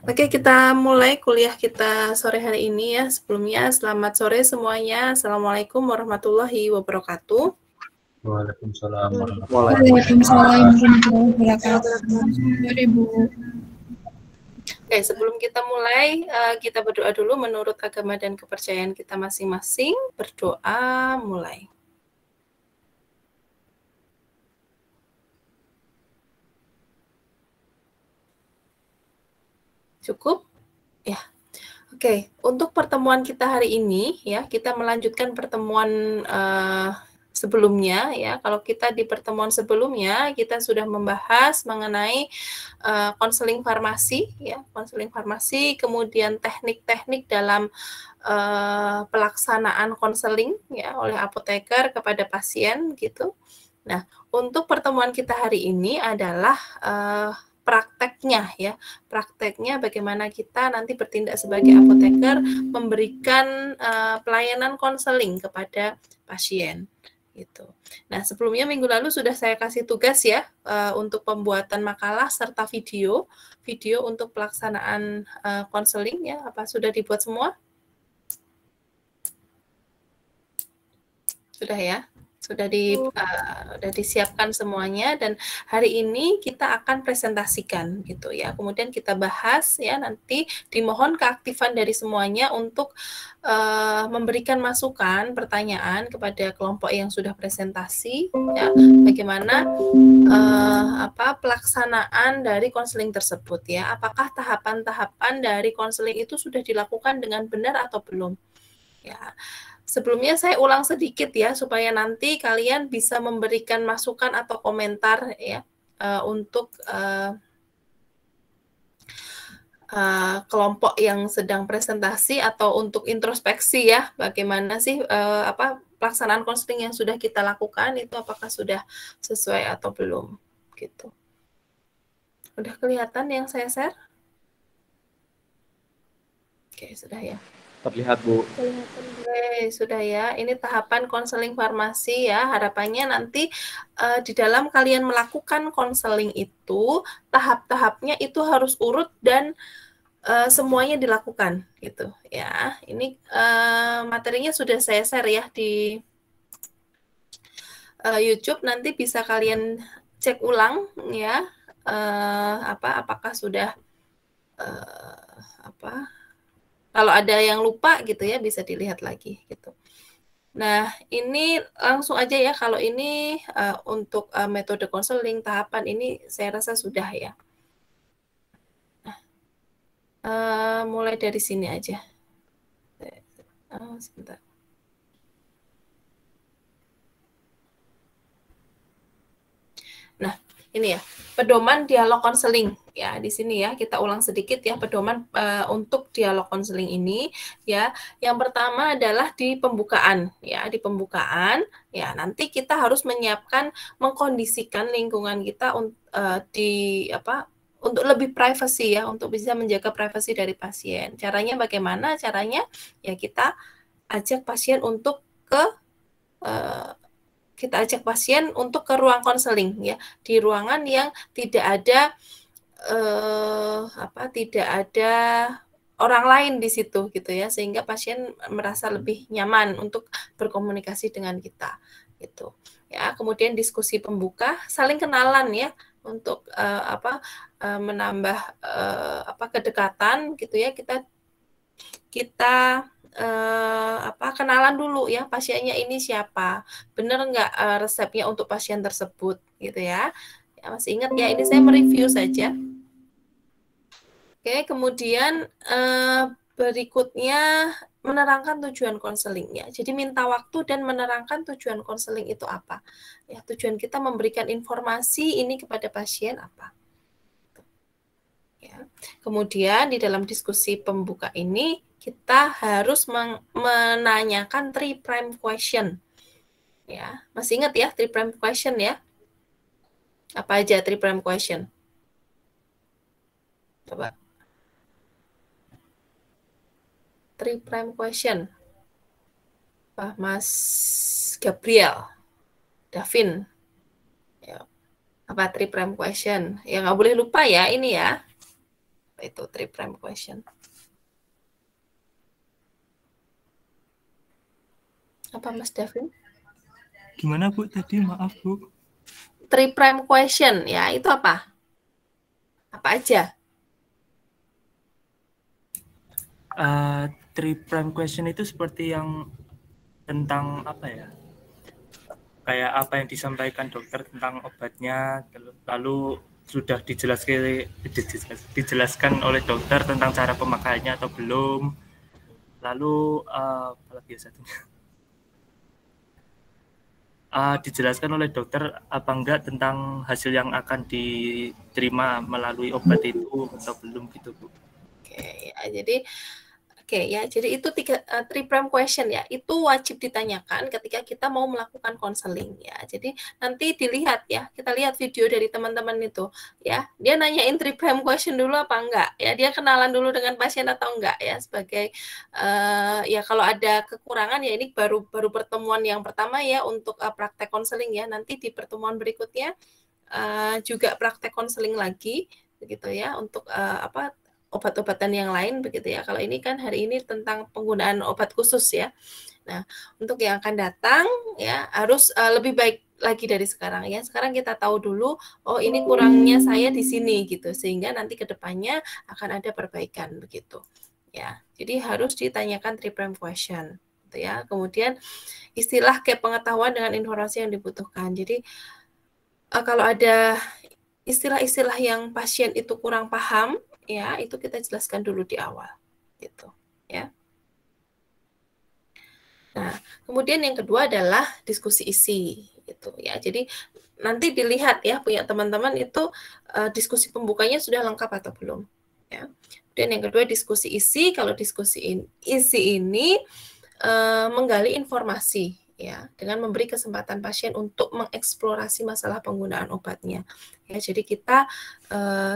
Oke, kita mulai kuliah kita sore hari ini ya. Sebelumnya, selamat sore semuanya. Assalamualaikum warahmatullahi wabarakatuh. Waalaikumsalam warahmatullahi wabarakatuh. Oke, sebelum kita mulai, kita berdoa dulu menurut agama dan kepercayaan kita masing-masing. Berdoa, mulai. Cukup? Ya. Oke, untuk pertemuan kita hari ini ya, kita melanjutkan pertemuan sebelumnya ya. Kalau kita di pertemuan sebelumnya kita sudah membahas mengenai konseling farmasi ya, konseling farmasi, kemudian teknik-teknik dalam pelaksanaan konseling ya oleh apoteker kepada pasien gitu. Nah, untuk pertemuan kita hari ini adalah prakteknya ya, prakteknya bagaimana kita nanti bertindak sebagai apoteker memberikan pelayanan konseling kepada pasien gitu. Nah, sebelumnya minggu lalu sudah saya kasih tugas ya untuk pembuatan makalah serta video untuk pelaksanaan konseling ya. Apa sudah dibuat semua? Sudah ya? Sudah disiapkan semuanya, dan hari ini kita akan presentasikan gitu ya. Kemudian kita bahas ya, nanti dimohon keaktifan dari semuanya untuk memberikan masukan, pertanyaan kepada kelompok yang sudah presentasi ya, bagaimana pelaksanaan dari konseling tersebut ya. Apakah tahapan-tahapan dari konseling itu sudah dilakukan dengan benar atau belum? Ya. Sebelumnya saya ulang sedikit ya, supaya nanti kalian bisa memberikan masukan atau komentar ya untuk kelompok yang sedang presentasi atau untuk introspeksi ya, bagaimana sih pelaksanaan konseling yang sudah kita lakukan itu apakah sudah sesuai atau belum gitu. Udah kelihatan yang saya share? Oke, sudah ya. Terlihat, Bu. Oke, sudah ya. Ini tahapan konseling farmasi ya. Harapannya nanti di dalam kalian melakukan konseling itu, tahap-tahapnya itu harus urut dan semuanya dilakukan gitu ya. Ini materinya sudah saya share ya di YouTube. Nanti bisa kalian cek ulang ya. Apakah sudah kalau ada yang lupa gitu ya, bisa dilihat lagi gitu. Nah, ini langsung aja ya, kalau ini untuk metode konseling tahapan ini saya rasa sudah ya. Nah, mulai dari sini aja. Sebentar. Nah, ini ya, pedoman dialog konseling. Ya, di sini ya, kita ulang sedikit ya, pedoman untuk dialog konseling ini ya. Yang pertama adalah di pembukaan ya, di pembukaan ya, nanti kita harus menyiapkan, mengkondisikan lingkungan kita untuk lebih privacy ya, untuk bisa menjaga privasi dari pasien. Caranya bagaimana? Caranya ya kita ajak pasien untuk ke ruang konseling ya, di ruangan yang tidak ada orang lain di situ gitu ya, sehingga pasien merasa lebih nyaman untuk berkomunikasi dengan kita gitu ya. Kemudian diskusi pembuka, saling kenalan ya, untuk menambah kedekatan gitu ya. Kita kenalan dulu ya, pasiennya ini siapa, bener nggak resepnya untuk pasien tersebut gitu ya. Masih ingat ya, ini saya mereview saja. Oke, kemudian berikutnya menerangkan tujuan konselingnya. Jadi minta waktu dan menerangkan tujuan konseling itu apa. Ya, tujuan kita memberikan informasi ini kepada pasien apa. Ya. Kemudian di dalam diskusi pembuka ini kita harus menanyakan 3 prime question. Ya, masih ingat ya 3 prime question ya? Apa aja 3 prime question? Coba. 3 prime question. Mas Gabriel, Davin. Ya. Apa 3 prime question? Ya nggak boleh lupa ya ini ya. Itu 3 prime question. Apa Mas Davin? Gimana Bu tadi? Maaf Bu. 3 prime question ya, itu apa? Apa aja? 3 prime question itu seperti yang tentang apa ya? Kayak apa yang disampaikan dokter tentang obatnya, lalu sudah dijelaskan oleh dokter tentang cara pemakaiannya atau belum. Lalu apa lagi ya satunya? Dijelaskan oleh dokter apa enggak tentang hasil yang akan diterima melalui obat itu atau belum gitu Bu. Oke, ya, jadi itu 3 prime question ya, itu wajib ditanyakan ketika kita mau melakukan konseling ya. Jadi nanti dilihat ya, kita lihat video dari teman-teman itu ya, dia nanyain 3 prime question dulu apa enggak ya, dia kenalan dulu dengan pasien atau enggak ya, sebagai ya kalau ada kekurangan ya, ini baru pertemuan yang pertama ya untuk praktek konseling ya, nanti di pertemuan berikutnya juga praktek konseling lagi begitu ya, untuk obat-obatan yang lain begitu ya. Kalau ini kan hari ini tentang penggunaan obat khusus ya. Nah, untuk yang akan datang ya harus lebih baik lagi dari sekarang ya. Sekarang kita tahu dulu, oh ini kurangnya saya di sini gitu, sehingga nanti ke depannya akan ada perbaikan begitu. Ya. Jadi harus ditanyakan 3 prime question gitu ya. Kemudian istilah kayak pengetahuan dengan informasi yang dibutuhkan. Jadi kalau ada istilah-istilah yang pasien itu kurang paham, ya itu kita jelaskan dulu di awal, gitu, ya. Nah, kemudian yang kedua adalah diskusi isi, gitu ya. Jadi nanti dilihat ya punya teman-teman itu diskusi pembukanya sudah lengkap atau belum, ya. Dan yang kedua diskusi isi. Kalau diskusi isi ini menggali informasi ya, dengan memberi kesempatan pasien untuk mengeksplorasi masalah penggunaan obatnya. Ya, jadi kita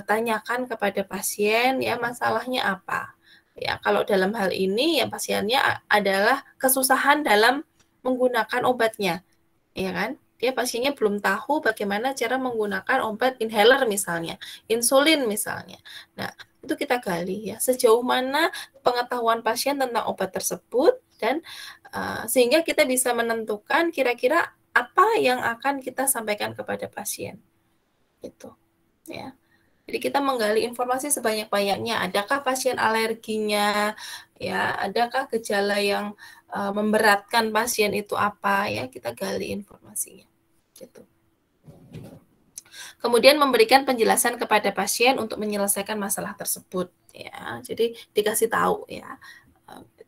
tanyakan kepada pasien ya masalahnya apa. Ya, kalau dalam hal ini ya pasiennya adalah kesusahan dalam menggunakan obatnya. Ya kan? Dia pasiennya belum tahu bagaimana cara menggunakan obat inhaler misalnya, insulin misalnya. Nah, itu kita gali ya, sejauh mana pengetahuan pasien tentang obat tersebut, dan sehingga kita bisa menentukan kira-kira apa yang akan kita sampaikan kepada pasien. Gitu. Ya. Jadi kita menggali informasi sebanyak-banyaknya. Adakah pasien alerginya? Ya, adakah gejala yang memberatkan pasien itu apa? Ya, kita gali informasinya. Gitu. Kemudian memberikan penjelasan kepada pasien untuk menyelesaikan masalah tersebut. Ya, jadi dikasih tahu ya.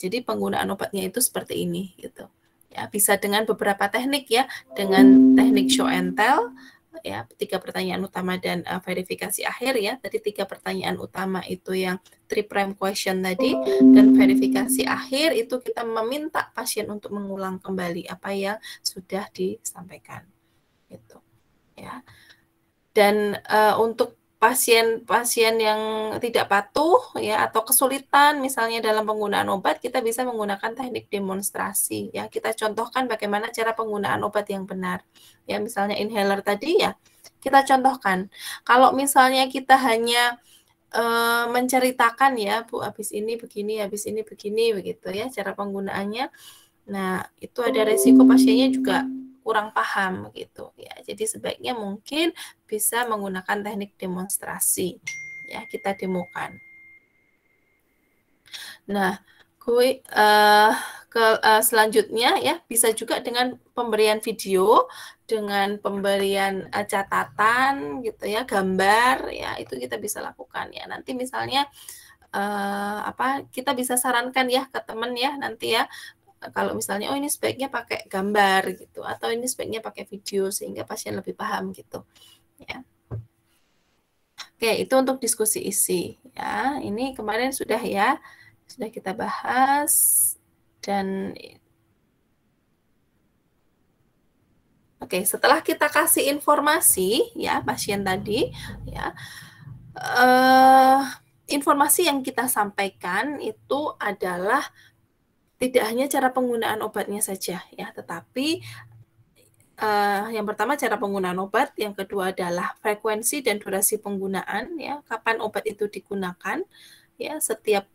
Jadi penggunaan obatnya itu seperti ini gitu. Ya, bisa dengan beberapa teknik ya, dengan teknik show and tell ya, 3 pertanyaan utama dan verifikasi akhir ya. Tadi 3 pertanyaan utama itu yang 3 prime question tadi, dan verifikasi akhir itu kita meminta pasien untuk mengulang kembali apa yang sudah disampaikan. Gitu. Ya. Dan untuk pasien-pasien yang tidak patuh ya atau kesulitan misalnya dalam penggunaan obat, kita bisa menggunakan teknik demonstrasi ya. Kita contohkan bagaimana cara penggunaan obat yang benar. Ya, misalnya inhaler tadi ya, kita contohkan. Kalau misalnya kita hanya menceritakan ya, Bu, habis ini begini, habis ini begini begitu ya cara penggunaannya. Nah, itu ada resiko pasiennya juga kurang paham gitu ya. Jadi sebaiknya mungkin bisa menggunakan teknik demonstrasi ya, kita demokan. Nah, selanjutnya ya bisa juga dengan pemberian video, dengan pemberian catatan gitu ya, gambar ya, itu kita bisa lakukan ya. Nanti misalnya kita bisa sarankan ya ke teman ya nanti ya, kalau misalnya oh ini sebaiknya pakai gambar gitu, atau ini sebaiknya pakai video sehingga pasien lebih paham gitu ya. Oke, itu untuk diskusi isi ya. Ini kemarin sudah kita bahas. Dan oke, setelah kita kasih informasi ya pasien tadi ya, informasi yang kita sampaikan itu adalah tidak hanya cara penggunaan obatnya saja ya, tetapi yang pertama cara penggunaan obat, yang kedua adalah frekuensi dan durasi penggunaan, ya, kapan obat itu digunakan, ya, setiap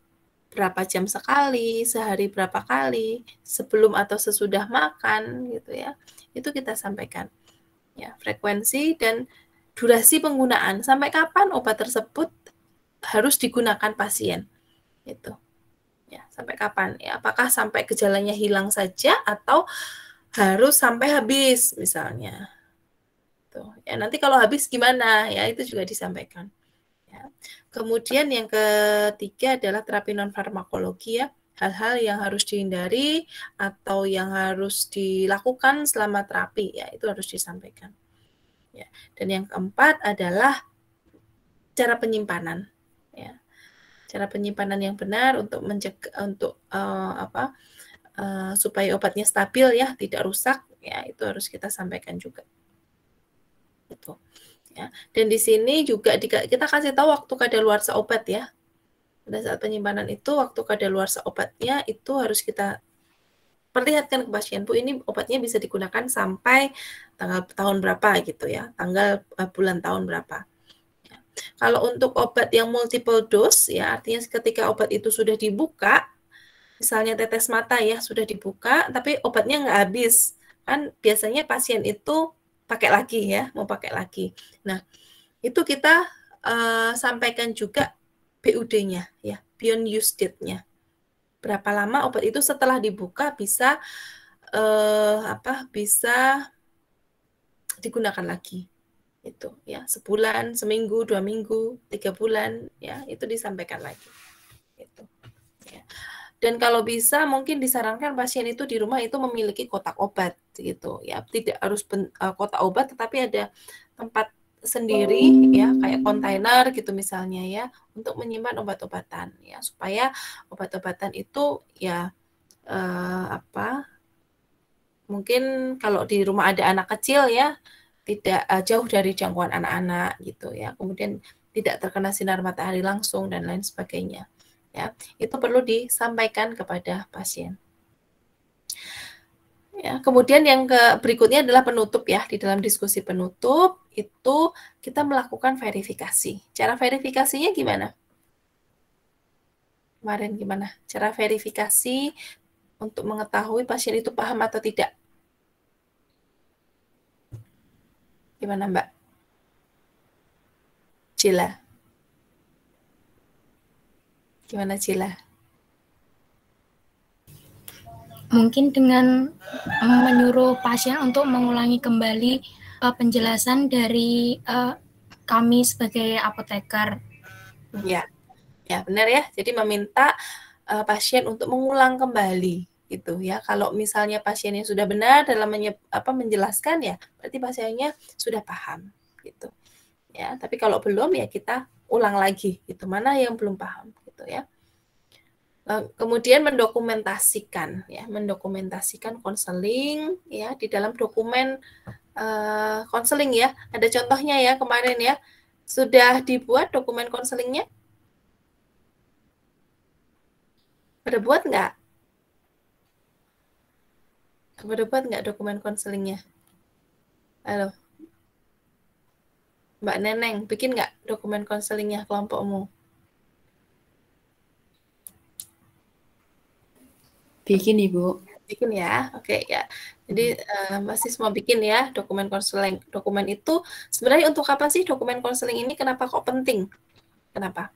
berapa jam sekali, sehari berapa kali, sebelum atau sesudah makan, gitu ya, itu kita sampaikan. Ya, frekuensi dan durasi penggunaan, sampai kapan obat tersebut harus digunakan pasien, gitu. Ya, sampai kapan? Ya, apakah sampai gejalanya hilang saja atau harus sampai habis misalnya. Tuh. Ya, nanti kalau habis gimana? Ya, itu juga disampaikan. Ya. Kemudian yang ketiga adalah terapi non farmakologi, ya. Hal-hal yang harus dihindari atau yang harus dilakukan selama terapi, ya, itu harus disampaikan. Ya. Dan yang keempat adalah cara penyimpanan, ya. Cara penyimpanan yang benar untuk mencegah supaya obatnya stabil, ya, tidak rusak, ya, itu harus kita sampaikan juga. Gitu. Ya. Dan di sini juga kita kasih tahu waktu kadaluarsa obat, ya. Pada saat penyimpanan itu waktu kadaluarsa obatnya itu harus kita perlihatkan ke pasien, Bu, ini obatnya bisa digunakan sampai tanggal tahun berapa gitu, ya. Tanggal bulan tahun berapa. Kalau untuk obat yang multiple dose, ya, artinya ketika obat itu sudah dibuka, misalnya tetes mata, ya, sudah dibuka, tapi obatnya nggak habis. Kan biasanya pasien itu pakai lagi, ya, mau pakai lagi. Nah, itu kita sampaikan juga BUD-nya, ya, beyond use date-nya. Berapa lama obat itu setelah dibuka bisa bisa digunakan lagi. Itu, ya, sebulan, seminggu, 2 minggu, 3 bulan, ya, itu disampaikan lagi. Itu. Ya. Dan kalau bisa mungkin disarankan pasien itu di rumah itu memiliki kotak obat gitu, ya. Tidak harus kotak obat, tetapi ada tempat sendiri, ya, kayak kontainer gitu misalnya, ya, untuk menyimpan obat-obatan, ya, supaya obat-obatan itu, ya, mungkin kalau di rumah ada anak kecil, ya, tidak jauh dari jangkauan anak-anak gitu, ya. Kemudian tidak terkena sinar matahari langsung dan lain sebagainya. Ya, itu perlu disampaikan kepada pasien. Ya, kemudian yang berikutnya adalah penutup, ya. Di dalam diskusi penutup itu kita melakukan verifikasi. Cara verifikasinya gimana? Kemarin gimana? Cara verifikasi untuk mengetahui pasien itu paham atau tidak? Gimana, Mbak? Cila. Gimana, Cila? Mungkin dengan menyuruh pasien untuk mengulangi kembali penjelasan dari kami sebagai apoteker. Ya, ya benar, ya. Jadi meminta pasien untuk mengulang kembali gitu, ya. Kalau misalnya pasiennya sudah benar dalam menjelaskan, ya, berarti pasiennya sudah paham gitu. Ya, tapi kalau belum, ya kita ulang lagi gitu. Mana yang belum paham gitu, ya. Kemudian mendokumentasikan, ya, mendokumentasikan konseling, ya, di dalam dokumen konseling, ya. Ada contohnya, ya, kemarin, ya. Sudah dibuat dokumen konselingnya? Pada buat nggak? Pada buat nggak dokumen konselingnya? Halo, Mbak Neneng, bikin nggak dokumen konselingnya kelompokmu? Bikin, Ibu. Bikin, ya, oke, ya. Jadi masih semua bikin, ya, dokumen konseling. Dokumen itu sebenarnya untuk apa sih dokumen konseling ini? Kenapa kok penting? Kenapa?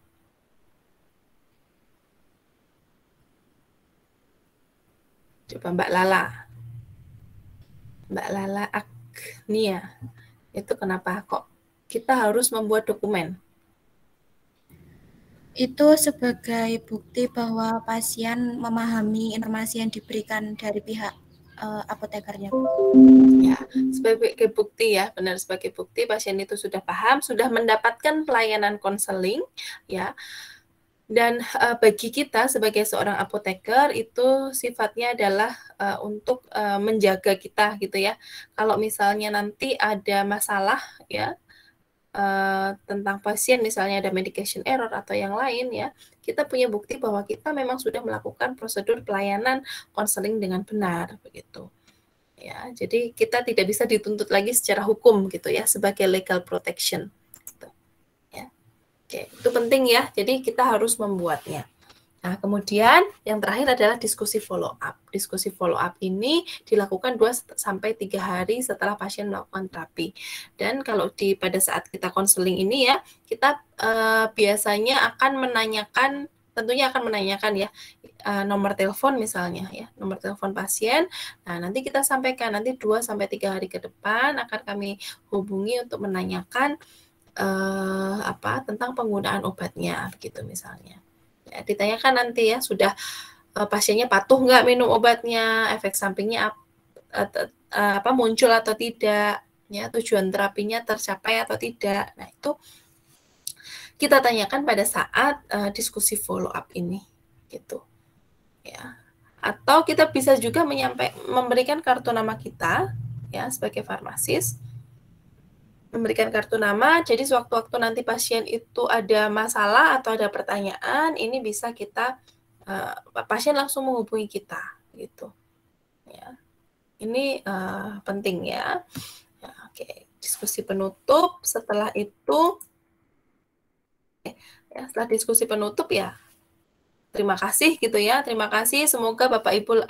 Coba Mbak Lala. Mbak Lala Agnia. Itu kenapa kok kita harus membuat dokumen? Itu sebagai bukti bahwa pasien memahami informasi yang diberikan dari pihak apotekernya. Ya, sebagai bukti, ya, benar, sebagai bukti pasien itu sudah paham, sudah mendapatkan pelayanan konseling, ya. Dan bagi kita sebagai seorang apoteker itu sifatnya adalah untuk menjaga kita gitu, ya. Kalau misalnya nanti ada masalah, ya, tentang pasien, misalnya ada medication error atau yang lain, ya, kita punya bukti bahwa kita memang sudah melakukan prosedur pelayanan konseling dengan benar begitu. Ya, jadi kita tidak bisa dituntut lagi secara hukum gitu ya sebagai legal protection. Gitu. Ya. Oke, itu penting ya. Jadi kita harus membuatnya. Nah, kemudian yang terakhir adalah diskusi follow up. Diskusi follow up ini dilakukan 2 sampai 3 hari setelah pasien melakukan terapi. Dan kalau pada saat kita konseling ini ya, kita biasanya akan menanyakan, tentunya akan menanyakan ya, nomor telepon misalnya ya, nomor telepon pasien. Nah, nanti kita sampaikan nanti 2 sampai 3 hari ke depan akan kami hubungi untuk menanyakan tentang penggunaan obatnya begitu misalnya. Ya, ditanyakan nanti ya, sudah pasiennya patuh nggak minum obatnya, efek sampingnya muncul atau tidak, ya, tujuan terapinya tercapai atau tidak. Nah, itu kita tanyakan pada saat diskusi follow up ini, gitu. Ya. Atau kita bisa juga memberikan kartu nama kita, ya, sebagai farmasis. Memberikan kartu nama, jadi sewaktu-waktu nanti pasien itu ada masalah atau ada pertanyaan, ini bisa kita, pasien langsung menghubungi kita, gitu. Ya. Ini penting ya. Ya, oke, diskusi penutup, setelah itu, ya, setelah diskusi penutup ya, terima kasih gitu ya, terima kasih. Semoga Bapak Ibu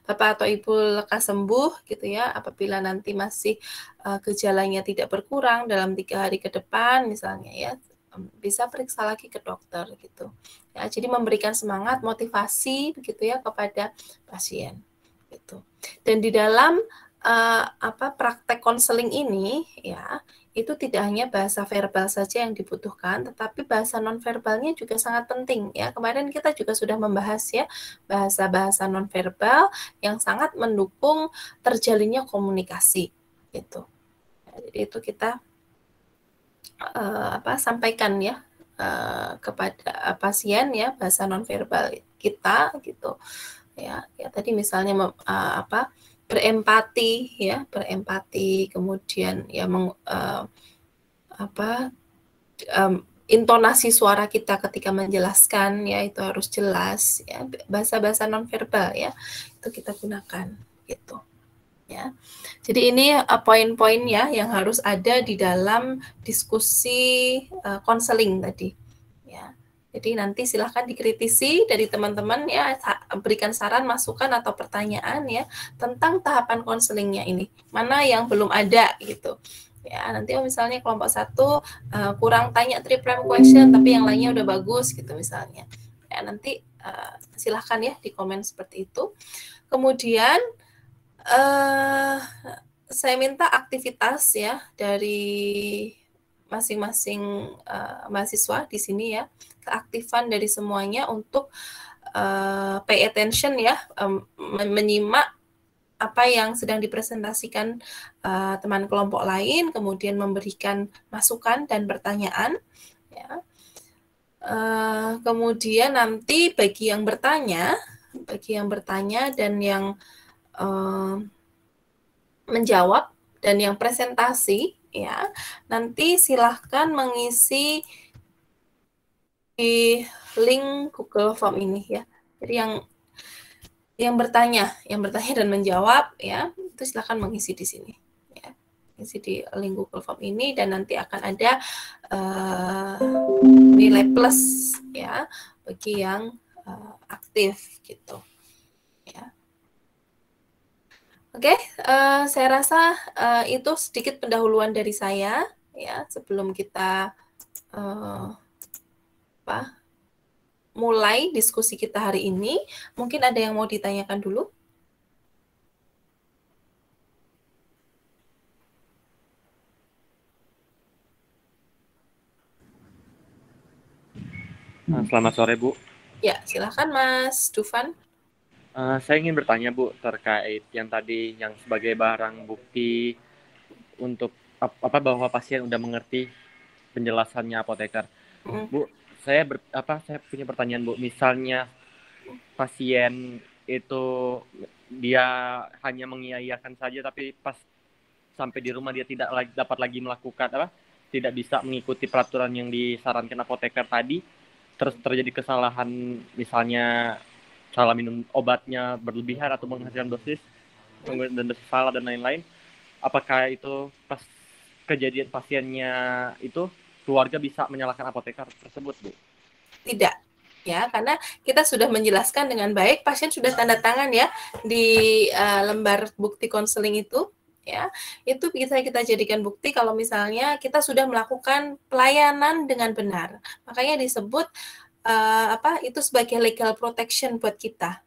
Bapak atau Ibu lekas sembuh gitu ya. Apabila nanti masih gejalanya tidak berkurang dalam 3 hari ke depan misalnya ya, bisa periksa lagi ke dokter gitu. Ya, jadi memberikan semangat, motivasi begitu ya kepada pasien gitu. Dan di dalam praktek konseling ini ya, itu tidak hanya bahasa verbal saja yang dibutuhkan, tetapi bahasa nonverbalnya juga sangat penting ya. Kemarin kita juga sudah membahas ya bahasa-bahasa nonverbal yang sangat mendukung terjalinnya komunikasi gitu. Jadi itu kita sampaikan ya kepada pasien ya bahasa nonverbal kita gitu ya. Ya tadi misalnya berempati ya, berempati, kemudian ya intonasi suara kita ketika menjelaskan ya itu harus jelas ya, bahasa-bahasa nonverbal ya itu kita gunakan gitu ya. Jadi ini poin-poin ya yang harus ada di dalam diskusi konseling tadi ya. Jadi nanti silahkan dikritisi dari teman-teman ya, berikan saran, masukan atau pertanyaan ya tentang tahapan konselingnya ini. Mana yang belum ada gitu. Ya, nanti misalnya kelompok 1 kurang tanya 3 prime question tapi yang lainnya udah bagus gitu misalnya. Ya, nanti silahkan ya di komen seperti itu. Kemudian saya minta aktivitas ya dari masing-masing mahasiswa di sini ya, keaktifan dari semuanya untuk pay attention ya, menyimak apa yang sedang dipresentasikan teman kelompok lain, kemudian memberikan masukan dan pertanyaan. Ya. Kemudian nanti bagi yang bertanya dan yang menjawab dan yang presentasi, ya, nanti silahkan mengisi di link Google Form ini ya. Jadi yang bertanya dan menjawab ya, itu silahkan mengisi di sini ya. Isi di link Google Form ini dan nanti akan ada nilai plus ya bagi yang aktif gitu ya. Oke, saya rasa itu sedikit pendahuluan dari saya ya sebelum kita mulai diskusi kita hari ini. Mungkin ada yang mau ditanyakan dulu? Selamat sore, Bu. Ya, silakan Mas Dufan. Saya ingin bertanya, Bu, terkait yang tadi yang sebagai barang bukti untuk bahwa pasien udah mengerti penjelasannya apoteker. Bu, saya punya pertanyaan, Bu. Misalnya pasien itu dia hanya mengiyakan saja, tapi pas sampai di rumah dia tidak dapat lagi melakukan tidak bisa mengikuti peraturan yang disarankan apoteker tadi, terus terjadi kesalahan, misalnya salah minum obatnya berlebihan atau menghasilkan dosis. dan salah dan lain-lain, apakah itu pas kejadian pasiennya itu keluarga bisa menyalahkan apoteker tersebut, Bu? Tidak, ya, karena kita sudah menjelaskan dengan baik, pasien sudah tanda tangan ya di lembar bukti konseling itu, ya, itu bisa kita jadikan bukti kalau misalnya kita sudah melakukan pelayanan dengan benar. Makanya disebut itu sebagai legal protection buat kita.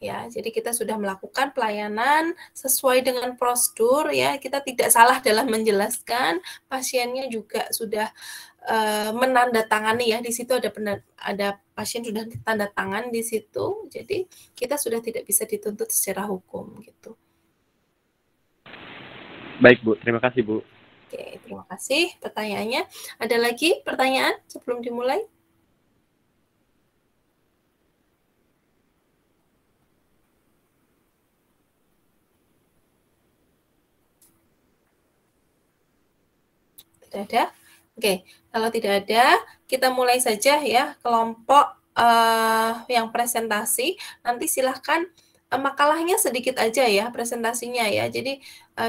Ya, jadi kita sudah melakukan pelayanan sesuai dengan prosedur, ya, kita tidak salah dalam menjelaskan, pasiennya juga sudah menandatangani ya, di situ ada pasien sudah tanda tangan di situ, jadi kita sudah tidak bisa dituntut secara hukum gitu. Baik Bu, terima kasih Bu. Oke, terima kasih pertanyaannya. Ada lagi pertanyaan sebelum dimulai? Tidak ada? Oke, kalau tidak ada, kita mulai saja ya kelompok yang presentasi. Nanti silahkan makalahnya sedikit aja ya presentasinya ya. Jadi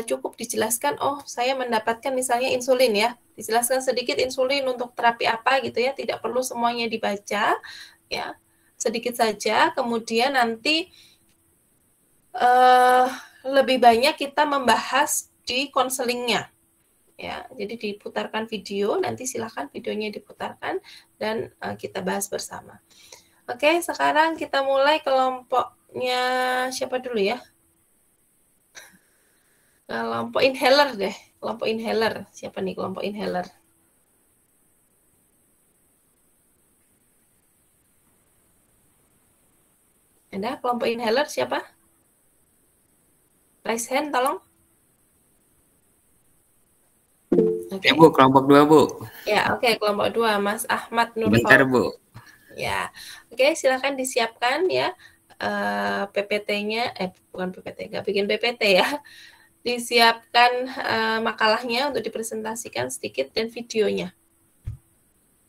cukup dijelaskan, oh saya mendapatkan misalnya insulin ya. Dijelaskan sedikit insulin untuk terapi apa gitu ya. Tidak perlu semuanya dibaca ya. Sedikit saja. Kemudian nanti lebih banyak kita membahas di konselingnya. Ya, jadi diputarkan video, nanti silahkan videonya diputarkan dan kita bahas bersama. Oke, sekarang kita mulai kelompoknya siapa dulu ya? Kelompok inhaler deh, kelompok inhaler. Siapa nih kelompok inhaler? Ada kelompok inhaler siapa? Raise hand tolong. Okay. Ya Bu, kelompok 2 Bu. Ya, oke, kelompok 2 Mas Ahmad Nur. Bentar Bu. Ya, oke, silakan disiapkan ya PPT-nya, bukan PPT, nggak bikin PPT ya. Disiapkan makalahnya untuk dipresentasikan sedikit dan videonya.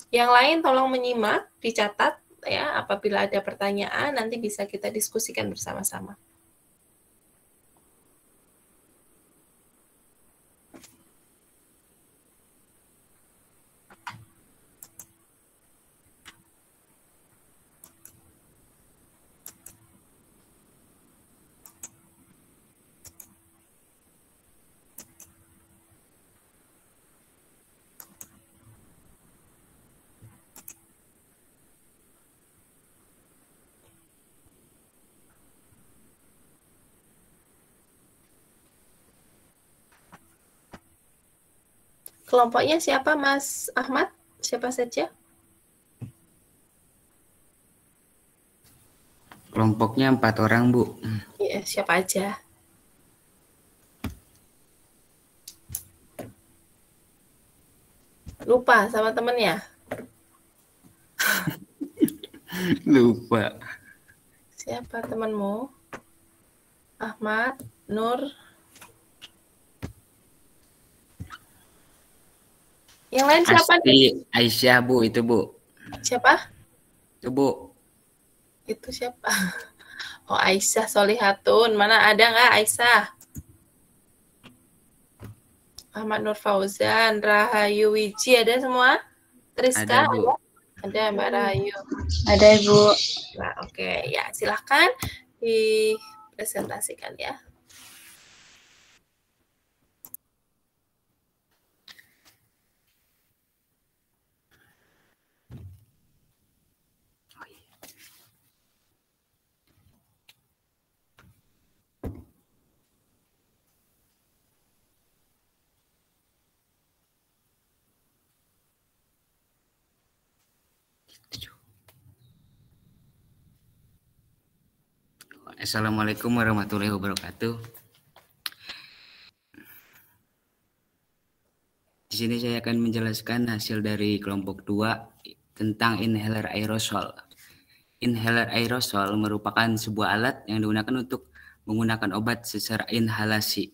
Yang lain tolong menyimak, dicatat ya, apabila ada pertanyaan nanti bisa kita diskusikan bersama-sama. Kelompoknya siapa Mas Ahmad? Siapa saja? Kelompoknya 4 orang Bu. Iya, siapa aja? Lupa sama temennya? Lupa. Siapa temanmu? Ahmad, Nur. Yang lain siapa nih? Aisyah Bu, itu Bu. Siapa? Itu Bu. Itu siapa? Oh, Aisyah Solihatun. Mana ada nggak Aisyah? Ahmad Nur Fauzan, Rahayu Wiji, ada semua? Triska? Ada Bu. Ada Mbak Rahayu. Ada Ibu. Nah, oke. Ya, silahkan dipresentasikan ya. Assalamualaikum warahmatullahi wabarakatuh. Di sini saya akan menjelaskan hasil dari kelompok 2 tentang inhaler aerosol. Inhaler aerosol merupakan sebuah alat yang digunakan untuk menggunakan obat secara inhalasi.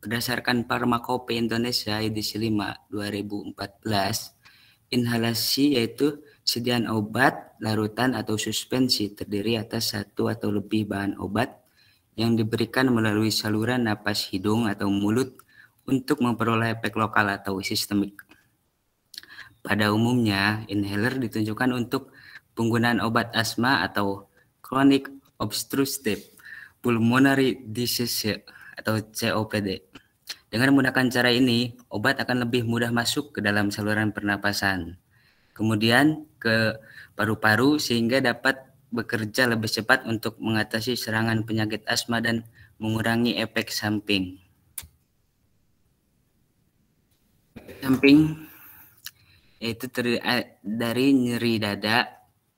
Berdasarkan Farmakope Indonesia edisi 5 2014, inhalasi yaitu sediaan obat, larutan atau suspensi terdiri atas satu atau lebih bahan obat yang diberikan melalui saluran napas hidung atau mulut untuk memperoleh efek lokal atau sistemik. Pada umumnya, inhaler ditunjukkan untuk penggunaan obat asma atau chronic obstructive pulmonary disease atau COPD. Dengan menggunakan cara ini, obat akan lebih mudah masuk ke dalam saluran pernapasan, kemudian ke paru-paru sehingga dapat bekerja lebih cepat untuk mengatasi serangan penyakit asma dan mengurangi efek samping. Samping yaitu dari nyeri dada,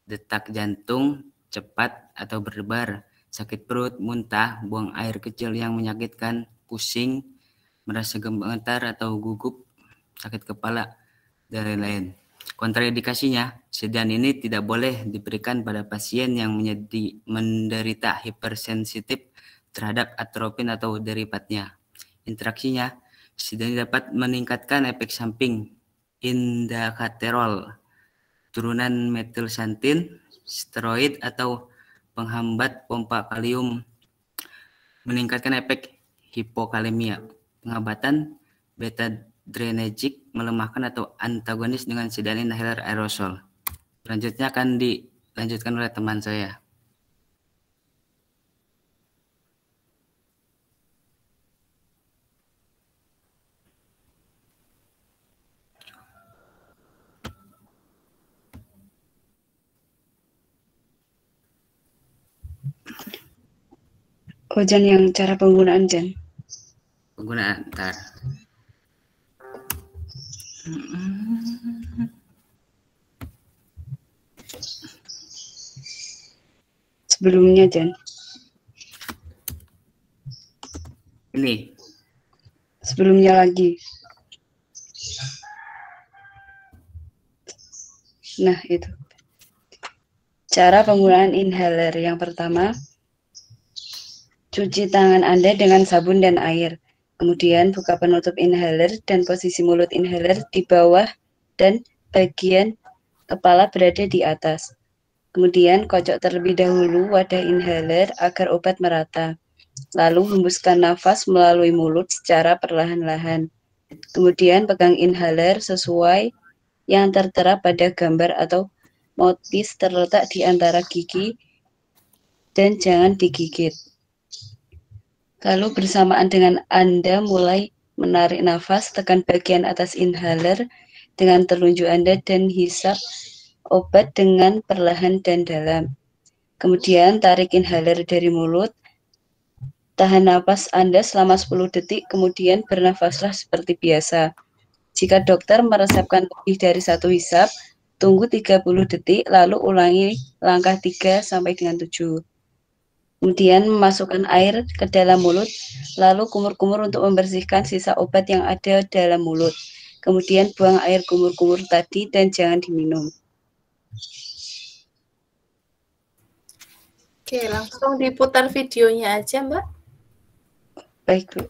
detak jantung cepat atau berdebar, sakit perut, muntah, buang air kecil yang menyakitkan, pusing, merasa gemetar atau gugup, sakit kepala, dan lain-lain. Kontraindikasinya, sediaan ini tidak boleh diberikan pada pasien yang menderita hipersensitif terhadap atropin atau derivatnya. Interaksinya, sediaan dapat meningkatkan efek samping indacaterol, turunan metilsantin, steroid atau penghambat pompa kalium, meningkatkan efek hipokalemia, pengobatan beta-adrenergic, melemahkan atau antagonis dengan sediaan inhaler aerosol. Selanjutnya akan dilanjutkan oleh teman saya. Oh, Jan, yang cara penggunaan, Jan. Penggunaan, ntar. Sebelumnya, Jan. Ini. Sebelumnya lagi. Nah, itu. Cara penggunaan inhaler. Yang pertama, cuci tangan Anda dengan sabun dan air. Kemudian buka penutup inhaler dan posisi mulut inhaler di bawah dan bagian kepala berada di atas. Kemudian kocok terlebih dahulu wadah inhaler agar obat merata. Lalu hembuskan nafas melalui mulut secara perlahan-lahan. Kemudian pegang inhaler sesuai yang tertera pada gambar atau mouthpiece terletak di antara gigi dan jangan digigit. Lalu bersamaan dengan Anda mulai menarik nafas, tekan bagian atas inhaler dengan telunjuk Anda dan hisap obat dengan perlahan dan dalam. Kemudian tarik inhaler dari mulut, tahan napas Anda selama 10 detik, kemudian bernafaslah seperti biasa. Jika dokter meresepkan lebih dari 1 hisap, tunggu 30 detik, lalu ulangi langkah 3 sampai dengan 7. Kemudian memasukkan air ke dalam mulut, lalu kumur-kumur untuk membersihkan sisa obat yang ada dalam mulut. Kemudian buang air kumur-kumur tadi dan jangan diminum. Oke, langsung diputar videonya aja, Mbak. Baik, Bu.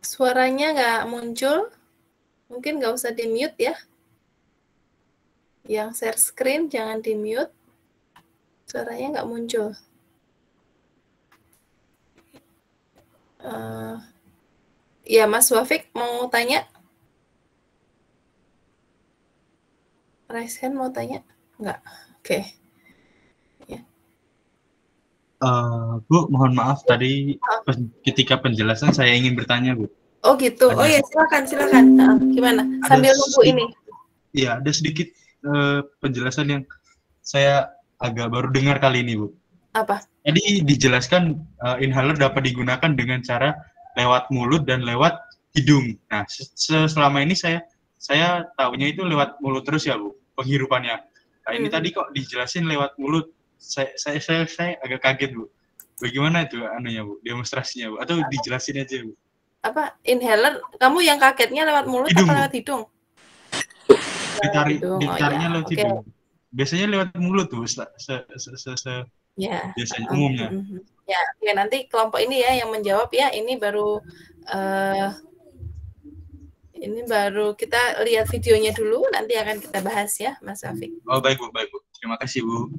Suaranya nggak muncul, mungkin nggak usah di-mute ya. Yang share screen jangan di-mute, suaranya nggak muncul. Ya, Mas Wafik mau tanya? Raise hand mau tanya? Nggak, oke. Bu, mohon maaf tadi ketika penjelasan saya ingin bertanya, Bu. Oh gitu. Oh ya, silakan. Gimana? Sambil nunggu ini. Iya, ada sedikit penjelasan yang saya agak baru dengar kali ini, Bu. Apa? Jadi dijelaskan inhaler dapat digunakan dengan cara lewat mulut dan lewat hidung. Nah, selama ini saya tahunya itu lewat mulut terus ya, Bu, penghirupannya. Nah, ini tadi kok dijelasin lewat mulut. Saya agak kaget, Bu. Bagaimana itu anunya, Bu? Demonstrasinya, Bu? Atau dijelasin aja, Bu? Apa? Inhaler? Kamu yang kagetnya lewat mulut hidung, apa lewat hidung? Ditariknya lewat hidung. Biasanya lewat mulut tuh, biasanya umumnya. Ya, nanti kelompok ini ya yang menjawab ya. Ini baru kita lihat videonya dulu, nanti akan kita bahas ya, Mas Rafiq. Oh, baik Bu. Terima kasih, Bu.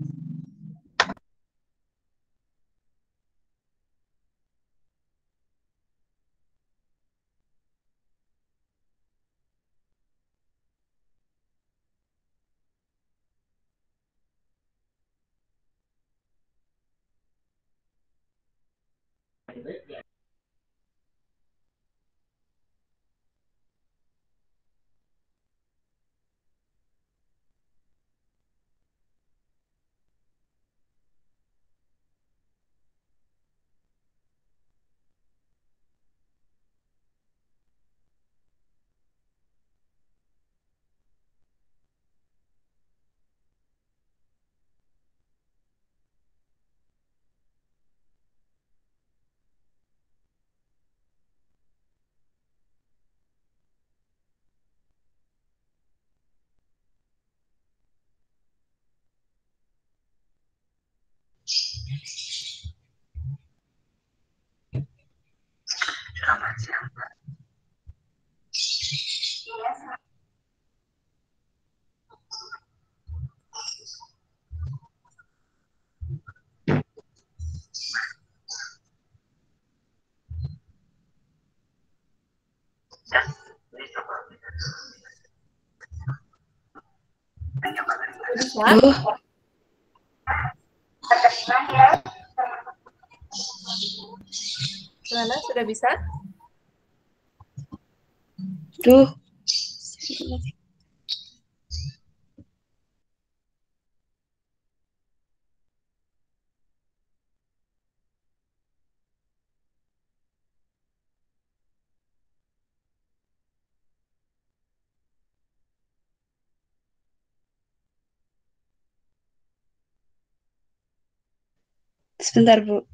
Gimana? Sudah bisa? Duh. Sebentar, Bu.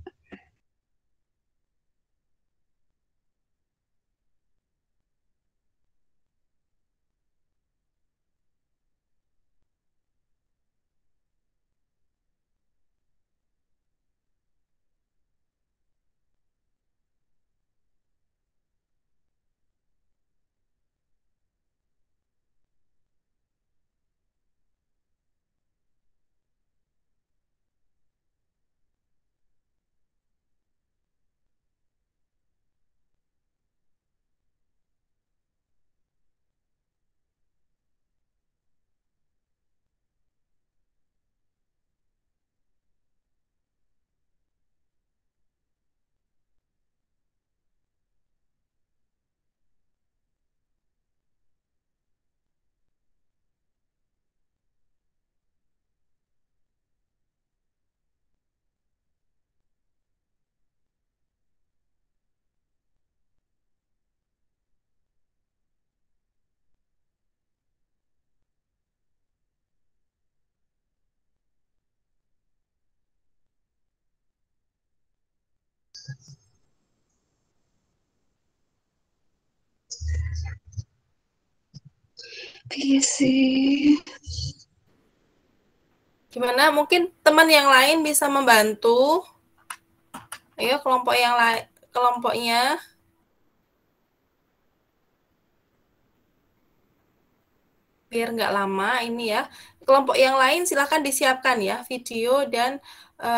Iya sih. Gimana? Mungkin teman yang lain bisa membantu. Ayo kelompok yang lain, kelompoknya. Biar nggak lama ini ya. Kelompok yang lain silakan disiapkan ya video dan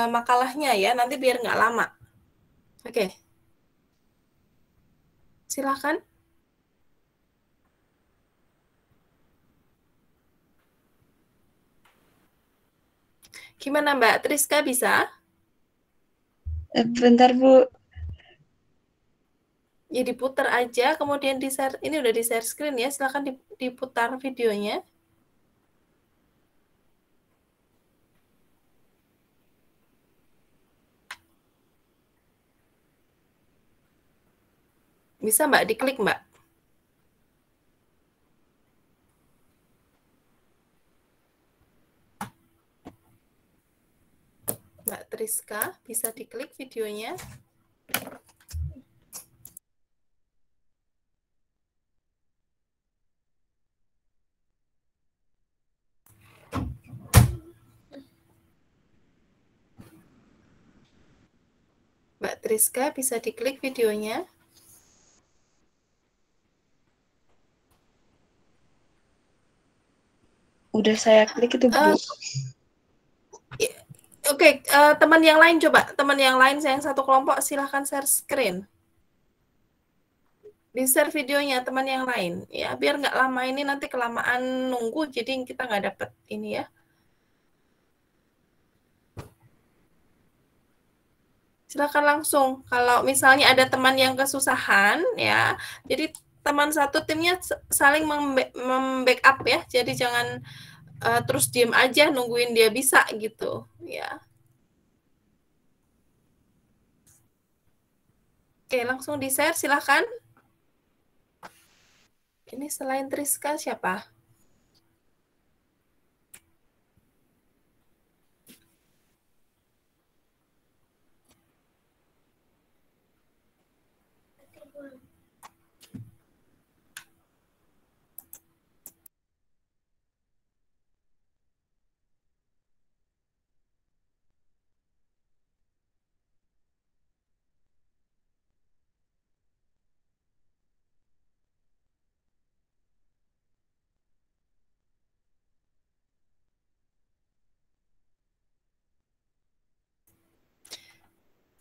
makalahnya ya. Nanti biar nggak lama. Oke. Silakan. Gimana Mbak Triska, bisa? Bentar, Bu. Ya diputar aja, kemudian di share. Ini udah di share screen ya, silakan diputar videonya. Bisa Mbak, diklik Mbak. Mbak Triska, bisa diklik videonya. Mbak Triska, bisa diklik videonya. Udah saya klik itu, Bu. Oke, teman yang lain coba. Teman yang lain yang satu kelompok silahkan share screen. Di-share videonya teman yang lain. Ya, biar nggak lama ini nanti kelamaan nunggu, jadi kita nggak dapet ini ya. Silakan langsung. Kalau misalnya ada teman yang kesusahan, ya, jadi teman satu timnya saling membackup ya. Jadi jangan terus diem aja nungguin dia bisa gitu, ya. Oke, langsung di-share silakan. Ini selain Triska siapa?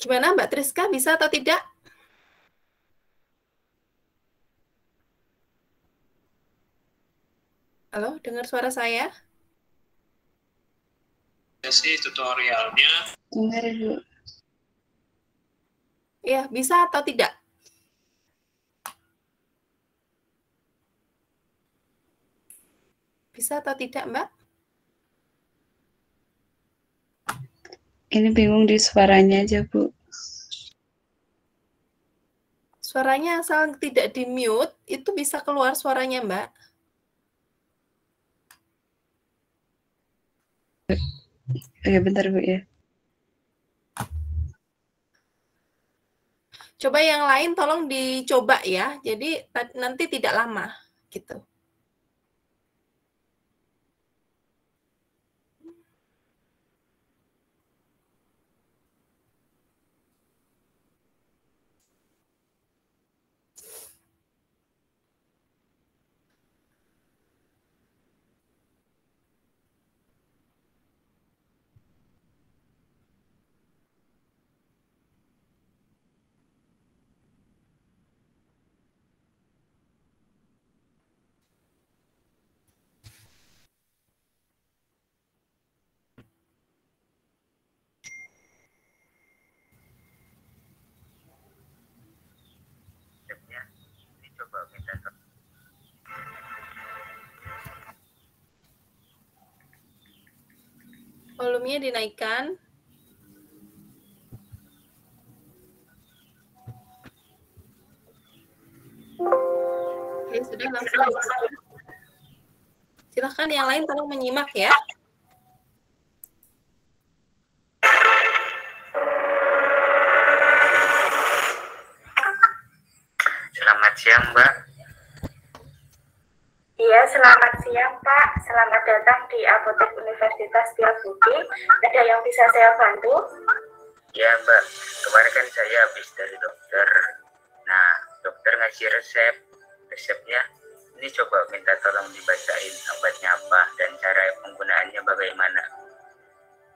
Gimana Mbak Triska, bisa atau tidak? Halo, dengar suara saya? Sih tutorialnya. Dengar, Bu. Iya, bisa atau tidak? Bisa atau tidak, Mbak? Ini bingung di suaranya aja, Bu. Suaranya asal tidak di-mute, itu bisa keluar suaranya, Mbak. Oke, bentar, Bu, ya. Coba yang lain tolong dicoba ya. Jadi nanti tidak lama, gitu. Volumenya dinaikkan. Oke, sudah langsung. Silahkan yang lain tolong menyimak ya. Selamat siang, Mbak. Iya, selamat siang, Pak. Selamat datang di Apotek Universitas Setiabudi. Ada yang bisa saya bantu? Ya, Mbak. Kemarin kan saya habis dari dokter. Nah, dokter ngasih resepnya. Ini coba minta tolong dibacain obatnya apa dan cara penggunaannya bagaimana.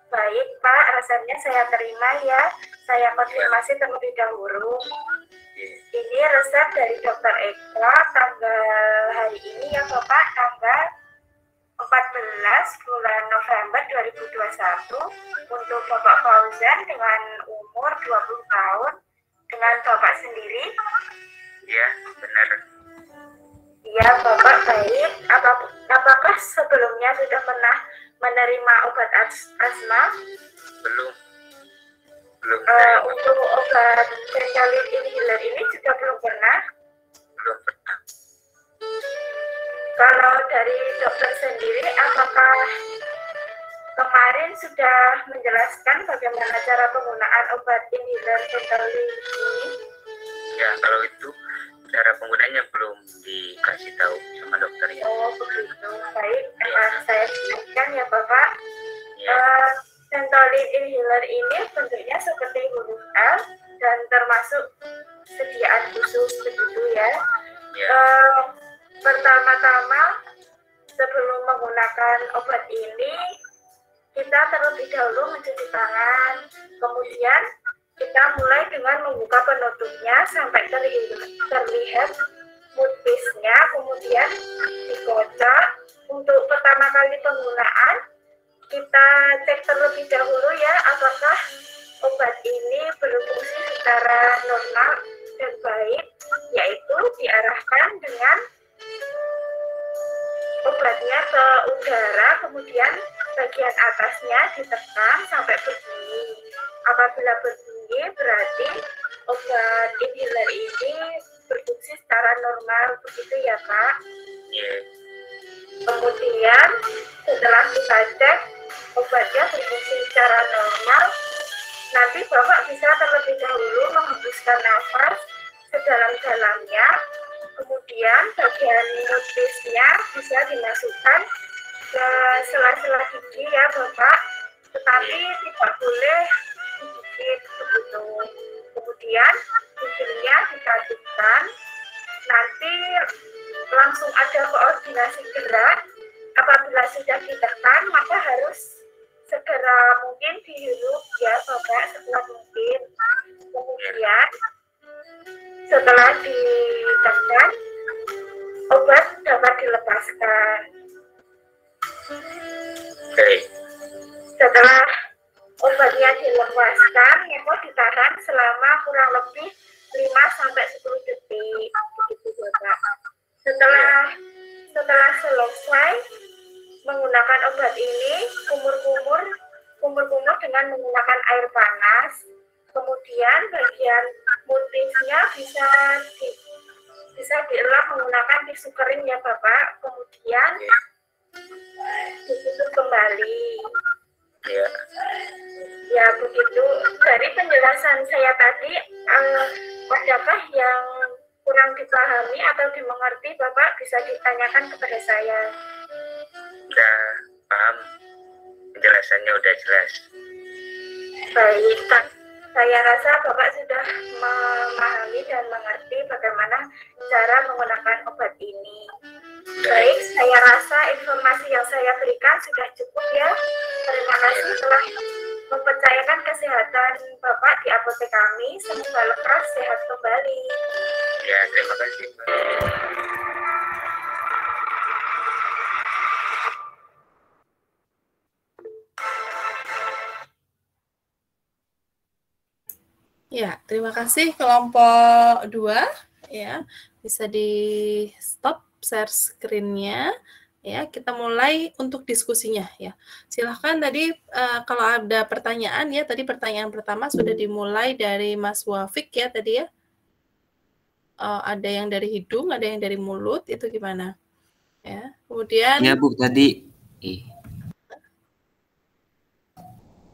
Baik, Pak. Resepnya saya terima ya. Saya konfirmasi terlebih dahulu. Ini resep dari Dokter Eka tanggal hari ini ya Bapak, tanggal 14 bulan November 2021 untuk Bapak Fauzan dengan umur 20 tahun dengan Bapak sendiri? Iya, benar. Iya, Bapak baik. Apakah sebelumnya sudah pernah menerima obat asma? Belum. Untuk obat Ventolin inhaler ini juga belum pernah? Belum pernah. Kalau dari dokter sendiri, apakah kemarin sudah menjelaskan bagaimana cara penggunaan obat inhaler Ventolin ini? Ya, kalau itu cara penggunaannya belum dikasih tahu sama dokternya. Oh, begitu. Baik, saya jelaskan ya Bapak. Ya. Ventolin inhaler ini bentuknya seperti huruf L dan termasuk sediaan khusus begitu ya. Pertama-tama sebelum menggunakan obat ini kita terlebih dahulu mencuci tangan, kemudian kita mulai dengan membuka penutupnya sampai terlihat mudpisnya, kemudian dikocok. Untuk pertama kali penggunaan kita cek terlebih dahulu ya apakah obat ini berfungsi secara normal dan baik, yaitu diarahkan dengan obatnya ke udara, kemudian bagian atasnya ditekan sampai berbunyi. Apabila berbunyi berarti obat inhaler ini berfungsi secara normal, begitu ya Pak? Kemudian setelah kita cek obatnya berfungsi secara normal, nanti Bapak bisa terlebih dahulu menghembuskan nafas sedalam-dalamnya, kemudian bagian mudpisnya bisa dimasukkan ke sela-sela gigi ya Bapak, tetapi tidak boleh digigit begitu. Kemudian giginya ditatupkan, nanti langsung ada koordinasi gerak. Apabila sudah ditekan maka harus segera mungkin dihirup ya Bapak, setelah mungkin. Kemudian setelah ditekan obat dapat dilepaskan. Setelah obatnya dilepaskan, maka ditahan selama kurang lebih 5-10 detik begitu Bapak. Setelah selesai menggunakan obat ini, kumur-kumur dengan menggunakan air panas. Kemudian bagian mudpisnya bisa dielap menggunakan tisu kering ya Bapak. Kemudian ditutup kembali. Ya begitu. Dari penjelasan saya tadi, adakah yang kurang dipahami atau dimengerti Bapak, bisa ditanyakan kepada saya. Udah paham, penjelasannya udah jelas. Baik, saya rasa Bapak sudah memahami dan mengerti bagaimana cara menggunakan obat ini. Baik, saya rasa informasi yang saya berikan sudah cukup ya. Terima kasih telah mempercayakan kesehatan Bapak di apotek kami. Semoga lekas sehat kembali. Ya, terima kasih. Ya, terima kasih kelompok 2 ya. Bisa di stop share screen-nya ya. Kita mulai untuk diskusinya ya. Silahkan tadi kalau ada pertanyaan ya, tadi pertanyaan pertama sudah dimulai dari Mas Wafik ya tadi ya. Ada yang dari hidung, ada yang dari mulut, itu gimana? Ya, kemudian ya Bu tadi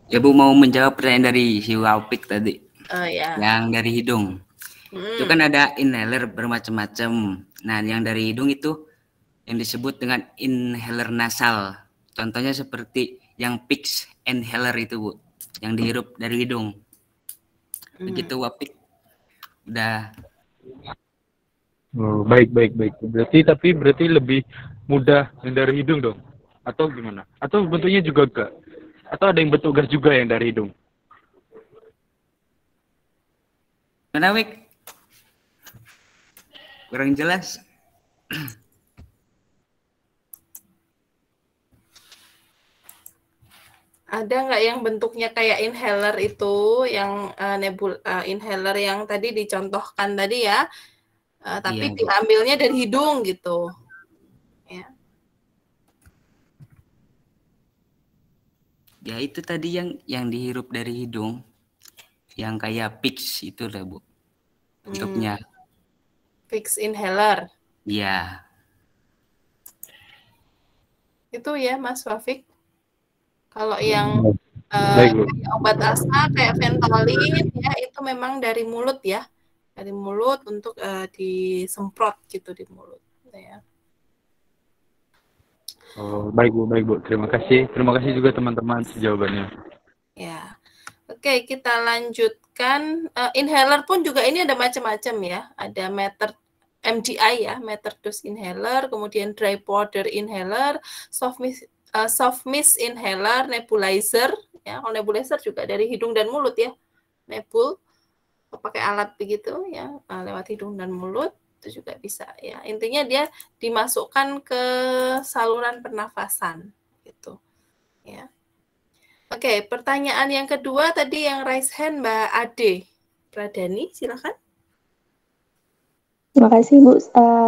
ya Bu mau menjawab pertanyaan dari si Wafik tadi. Ya. Yang dari hidung. Itu kan ada inhaler bermacam-macam. Nah, yang dari hidung itu yang disebut dengan inhaler nasal. Contohnya seperti yang PIX inhaler itu, Bu, yang dihirup dari hidung. Begitu Wafik. Udah. Oh, baik. Berarti lebih mudah yang dari hidung dong? Atau gimana? Atau bentuknya juga enggak? Atau ada yang bentuk gas juga yang dari hidung? Mana Wik? Kurang jelas. Ada nggak yang bentuknya kayak inhaler itu, yang inhaler yang tadi dicontohkan tadi ya, tapi Iya, Bu. diambilnya dari hidung gitu. Ya. Ya itu tadi yang dihirup dari hidung, yang kayak PIX itu lah, Bu. Bentuknya. PIX inhaler. Iya. Itu ya, Mas Wafik. Kalau yang Baik, Bu. kayak obat asma kayak Ventolin ya, itu memang dari mulut ya. Dari mulut untuk disemprot gitu di mulut ya. Oh, baik Bu. Terima kasih juga teman-teman jawabannya. Ya. Oke, kita lanjutkan. Inhaler pun juga ini ada macam-macam ya. Ada MDI ya, metered dose inhaler, kemudian dry powder inhaler, soft mist inhaler, nebulizer ya. Kalau nebulizer juga dari hidung dan mulut ya. Nebul pakai alat begitu ya, lewat hidung dan mulut itu juga bisa ya. Intinya dia dimasukkan ke saluran pernafasan gitu ya. Oke, pertanyaan yang kedua tadi yang raise hand Mbak Ade Pradani, silakan. Terima kasih Bu.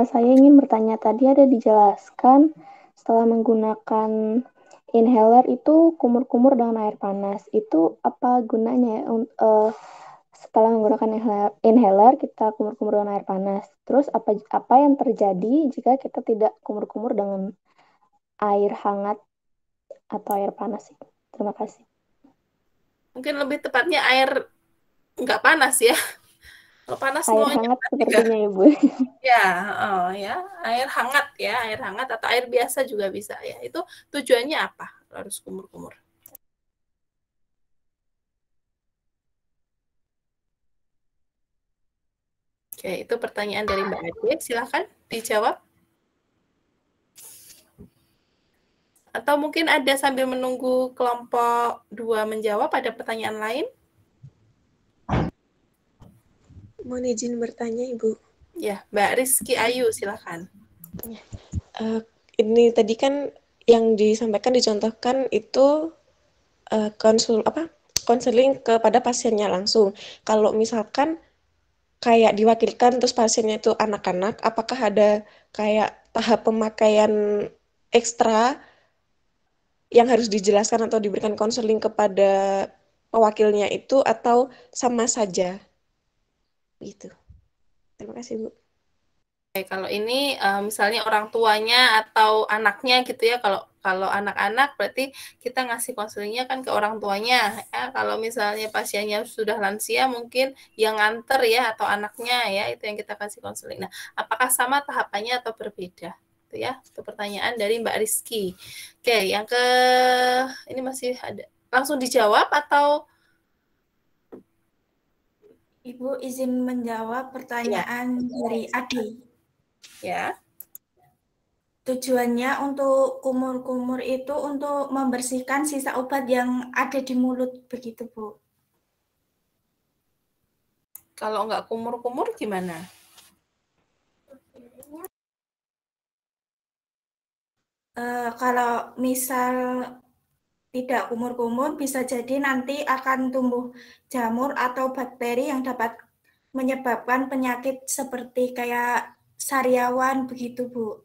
Saya ingin bertanya, tadi ada dijelaskan setelah menggunakan inhaler itu kumur-kumur dengan air panas. Itu apa gunanya? Setelah menggunakan inhaler kita kumur-kumur dengan air panas. Terus apa yang terjadi jika kita tidak kumur-kumur dengan air hangat atau air panas? Terima kasih. Mungkin lebih tepatnya air nggak panas ya. Kalau panas air hangat sepertinya Ibu. Ya, air hangat atau air biasa juga bisa ya. Itu tujuannya apa? Harus kumur-kumur. Oke, itu pertanyaan dari Mbak Ade. Silakan dijawab. Atau mungkin ada sambil menunggu kelompok 2 menjawab, ada pertanyaan lain? Mohon izin bertanya, Ibu. Ya, Mbak Rizky Ayu, silakan. Ini tadi kan yang disampaikan, dicontohkan itu konseling kepada pasiennya langsung. Kalau misalkan kayak diwakilkan terus pasiennya itu anak-anak, apakah ada kayak tahap pemakaian ekstra yang harus dijelaskan atau diberikan konseling kepada pewakilnya itu, atau sama saja gitu? Terima kasih Bu. Kalau ini misalnya orang tuanya atau anaknya gitu ya, kalau anak-anak berarti kita ngasih konselingnya kan ke orang tuanya ya. Kalau misalnya pasiennya sudah lansia mungkin yang nganter ya atau anaknya ya, itu yang kita kasih konseling. Nah, apakah sama tahapannya atau berbeda? Itu ya, itu pertanyaan dari Mbak Rizky. Oke, yang ini masih ada. Langsung dijawab atau Ibu izin menjawab pertanyaan dari Adi. Ya. Tujuannya untuk kumur-kumur itu untuk membersihkan sisa obat yang ada di mulut, begitu Bu. Kalau nggak kumur-kumur gimana? Kalau misal tidak kumur-kumur, bisa jadi nanti akan tumbuh jamur atau bakteri yang dapat menyebabkan penyakit seperti kayak sariawan begitu Bu.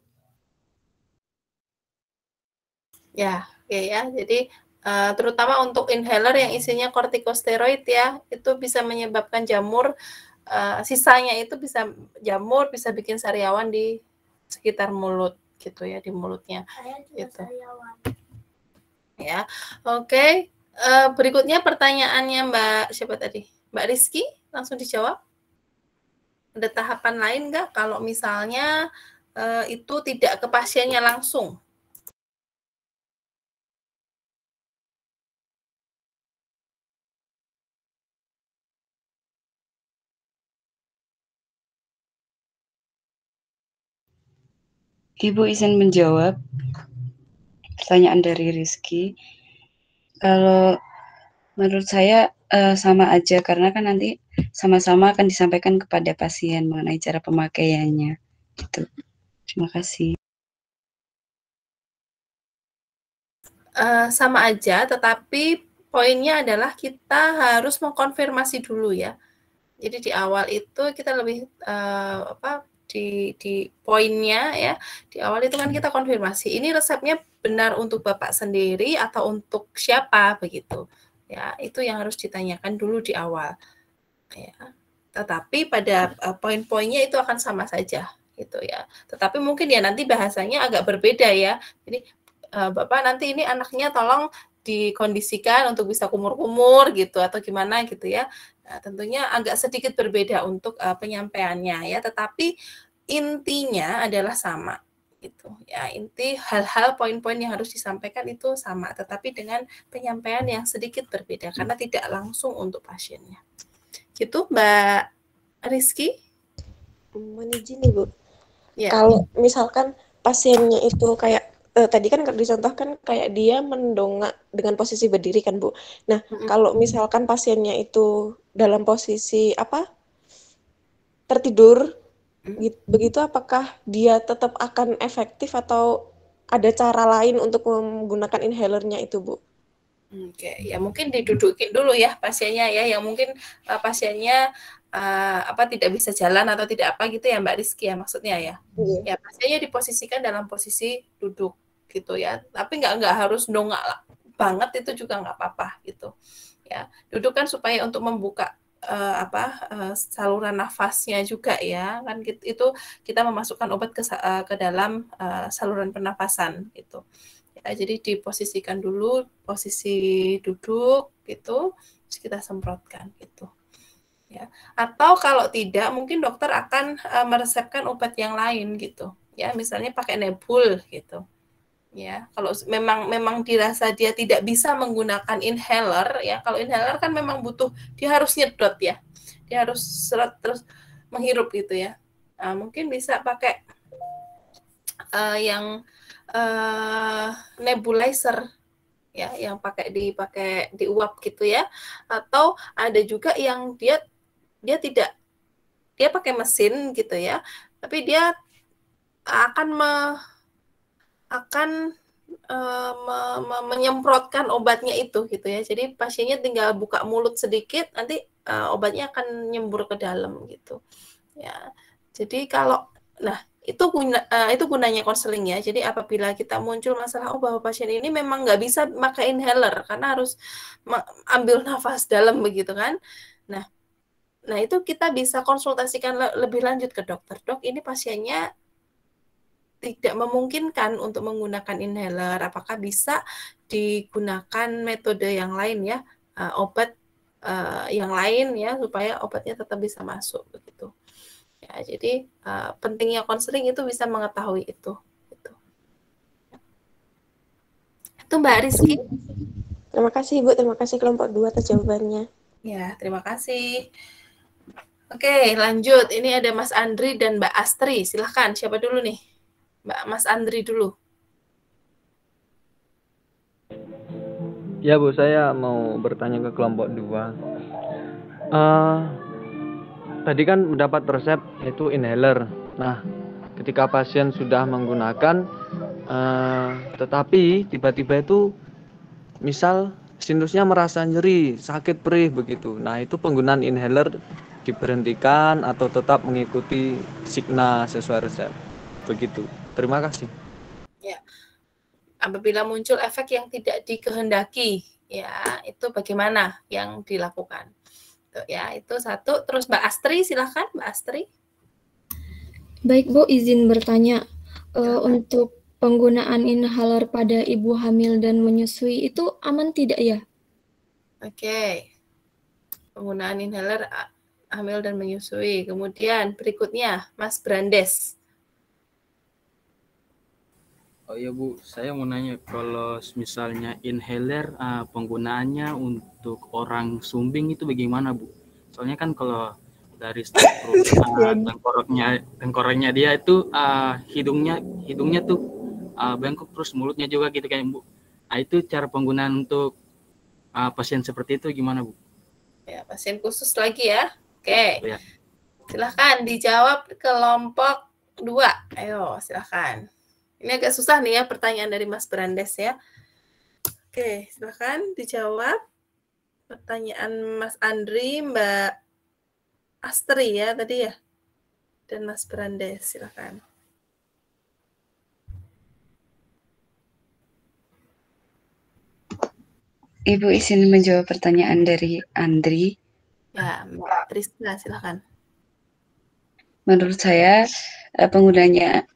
Ya, oke ya. Jadi terutama untuk inhaler yang isinya kortikosteroid ya, itu bisa menyebabkan jamur. Sisanya itu bisa jamur, bisa bikin sariawan di sekitar mulut gitu ya, di mulutnya. Gitu. Ya, oke. Berikutnya pertanyaannya Mbak siapa tadi? Mbak Rizky, langsung dijawab. Ada tahapan lain nggak kalau misalnya itu tidak ke pasiennya langsung? Ibu izin menjawab pertanyaan dari Rizky. Kalau menurut saya sama aja, karena kan nanti sama-sama akan disampaikan kepada pasien mengenai cara pemakaiannya. Gitu. Terima kasih. sama aja, tetapi poinnya adalah kita harus mengkonfirmasi dulu ya. Jadi di awal itu kita lebih di poinnya ya, di awal itu kan kita konfirmasi, ini resepnya benar untuk Bapak sendiri atau untuk siapa begitu. Ya, itu yang harus ditanyakan dulu di awal. Ya. Tetapi pada poin-poinnya itu akan sama saja gitu ya. Tetapi mungkin ya nanti bahasanya agak berbeda ya. Jadi Bapak nanti ini anaknya tolong dikondisikan untuk bisa kumur-kumur gitu atau gimana gitu ya. Nah, tentunya agak sedikit berbeda untuk penyampaiannya ya, tetapi intinya adalah sama gitu ya. Inti hal-hal poin-poin yang harus disampaikan itu sama, tetapi dengan penyampaian yang sedikit berbeda karena tidak langsung untuk pasiennya. Gitu Mbak Rizky? Mohon izin nih Bu. Ya. Kalau misalkan pasiennya itu kayak tadi kan dicontohkan kayak dia mendongak dengan posisi berdiri kan Bu. Nah, kalau misalkan pasiennya itu dalam posisi tertidur, begitu apakah dia tetap akan efektif atau ada cara lain untuk menggunakan inhalernya itu Bu? Oke, ya mungkin didudukin dulu ya pasiennya ya, yang mungkin pasiennya tidak bisa jalan atau tidak apa gitu ya Mbak Rizky ya maksudnya ya. Ya pasiennya diposisikan dalam posisi duduk gitu ya, tapi nggak harus dongak banget, itu juga nggak apa-apa gitu ya. Duduk kan supaya untuk membuka saluran nafasnya juga ya, kan itu kita memasukkan obat ke dalam saluran pernafasan gitu ya. Jadi diposisikan dulu posisi duduk gitu, terus kita semprotkan gitu ya. Atau kalau tidak mungkin dokter akan meresepkan obat yang lain gitu ya, misalnya pakai nebul gitu ya. Kalau memang dirasa dia tidak bisa menggunakan inhaler ya, kalau inhaler kan memang butuh, dia harus nyedot ya, dia harus seret terus menghirup gitu ya. Nah, mungkin bisa pakai yang nebulizer ya, yang pakai diuap gitu ya. Atau ada juga yang dia tidak, dia pakai mesin gitu ya, tapi dia akan menyemprotkan obatnya itu gitu ya. Jadi pasiennya tinggal buka mulut sedikit, nanti obatnya akan nyembur ke dalam gitu ya. Jadi kalau itu gunanya konseling ya. Jadi apabila kita muncul masalah bahwa pasien ini memang nggak bisa pakai inhaler karena harus ambil nafas dalam begitu kan. Nah itu kita bisa konsultasikan lebih lanjut ke dokter. Dok, ini pasiennya tidak memungkinkan untuk menggunakan inhaler, apakah bisa digunakan metode yang lain ya, obat yang lain ya, supaya obatnya tetap bisa masuk begitu ya. Jadi pentingnya konseling itu bisa mengetahui itu gitu. Itu Mbak Rizky. Terima kasih Bu, terima kasih kelompok 2 atas jawabannya. Ya, terima kasih. Oke, lanjut. Ini ada Mas Andri dan Mbak Astri. Silahkan, siapa dulu nih? Mas Andri dulu. Ya Bu, saya mau bertanya ke kelompok 2. Tadi kan mendapat resep yaitu inhaler. Nah, ketika pasien sudah menggunakan, tetapi tiba-tiba itu misal sinusnya merasa nyeri, sakit perih begitu. Nah, itu penggunaan inhaler diberhentikan atau tetap mengikuti signa sesuai resep. Begitu. Terima kasih. Ya. Apabila muncul efek yang tidak dikehendaki, ya itu bagaimana yang dilakukan? Ya, itu satu. Terus Mbak Astri, silahkan Mbak Astri. Baik Bu, izin bertanya. Untuk penggunaan inhaler pada ibu hamil dan menyusui itu aman tidak ya? Oke. Penggunaan inhaler hamil dan menyusui. Kemudian berikutnya Mas Brandes. Oh iya Bu, saya mau nanya kalau misalnya inhaler penggunaannya untuk orang sumbing itu bagaimana Bu? Soalnya kan kalau dari tengkoraknya dia itu hidungnya tuh bengkok, terus mulutnya juga gitu kayak Bu. Nah, itu cara penggunaan untuk pasien seperti itu gimana Bu? Ya, pasien khusus lagi ya. Oke. Ya. Silahkan dijawab kelompok 2. Ayo, silahkan. Ini agak susah nih ya pertanyaan dari Mas Brandes ya. Oke, silakan dijawab. Pertanyaan Mas Andri, Mbak Astri ya tadi ya, dan Mas Brandes, silakan. Ibu izin menjawab pertanyaan dari Andri. Ya, Mbak Trisna, silakan. Menurut saya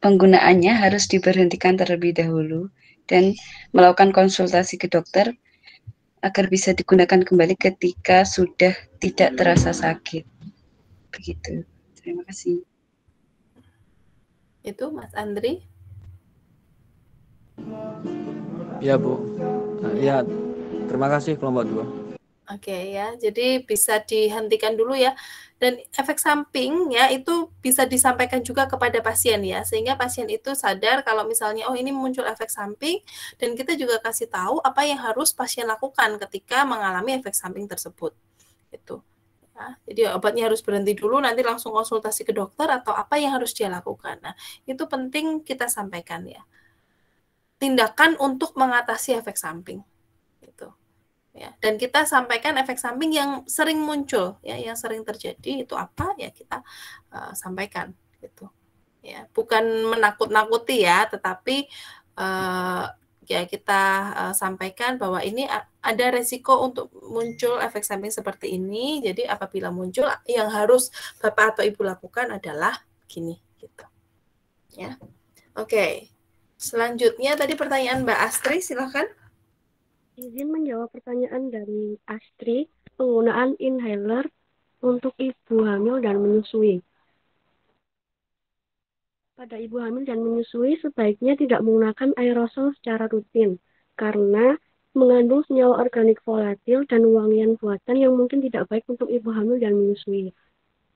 penggunaannya harus diberhentikan terlebih dahulu dan melakukan konsultasi ke dokter agar bisa digunakan kembali ketika sudah tidak terasa sakit. Begitu. Terima kasih. Itu Mas Andri. Ya Bu. Ya, terima kasih kelompok 2. Oke ya, jadi bisa dihentikan dulu ya. Dan efek samping ya itu bisa disampaikan juga kepada pasien ya, sehingga pasien itu sadar kalau misalnya oh ini muncul efek samping, dan kita juga kasih tahu apa yang harus pasien lakukan ketika mengalami efek samping tersebut. Itu. Ya, jadi obatnya harus berhenti dulu, nanti langsung konsultasi ke dokter atau apa yang harus dia lakukan. Nah, itu penting kita sampaikan ya. Tindakan untuk mengatasi efek samping. Gitu. Ya, dan kita sampaikan efek samping yang sering muncul ya, yang sering terjadi itu apa ya kita sampaikan gitu ya, bukan menakut-nakuti ya, tetapi ya kita sampaikan bahwa ini ada resiko untuk muncul efek samping seperti ini, jadi apabila muncul yang harus Bapak atau Ibu lakukan adalah gini gitu ya. Oke, selanjutnya tadi pertanyaan Mbak Astri, silakan. Izin menjawab pertanyaan dari Astri, penggunaan inhaler untuk ibu hamil dan menyusui. Pada ibu hamil dan menyusui sebaiknya tidak menggunakan aerosol secara rutin karena mengandung senyawa organik volatil dan wangian buatan yang mungkin tidak baik untuk ibu hamil dan menyusui.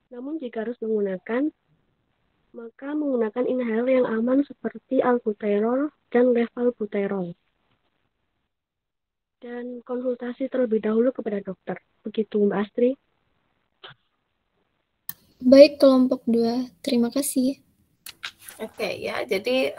Namun jika harus menggunakan, maka menggunakan inhaler yang aman seperti albuterol dan levalbuterol. Dan konsultasi terlebih dahulu kepada dokter. Begitu Mbak Astri. Baik, kelompok 2. Terima kasih. Oke ya, jadi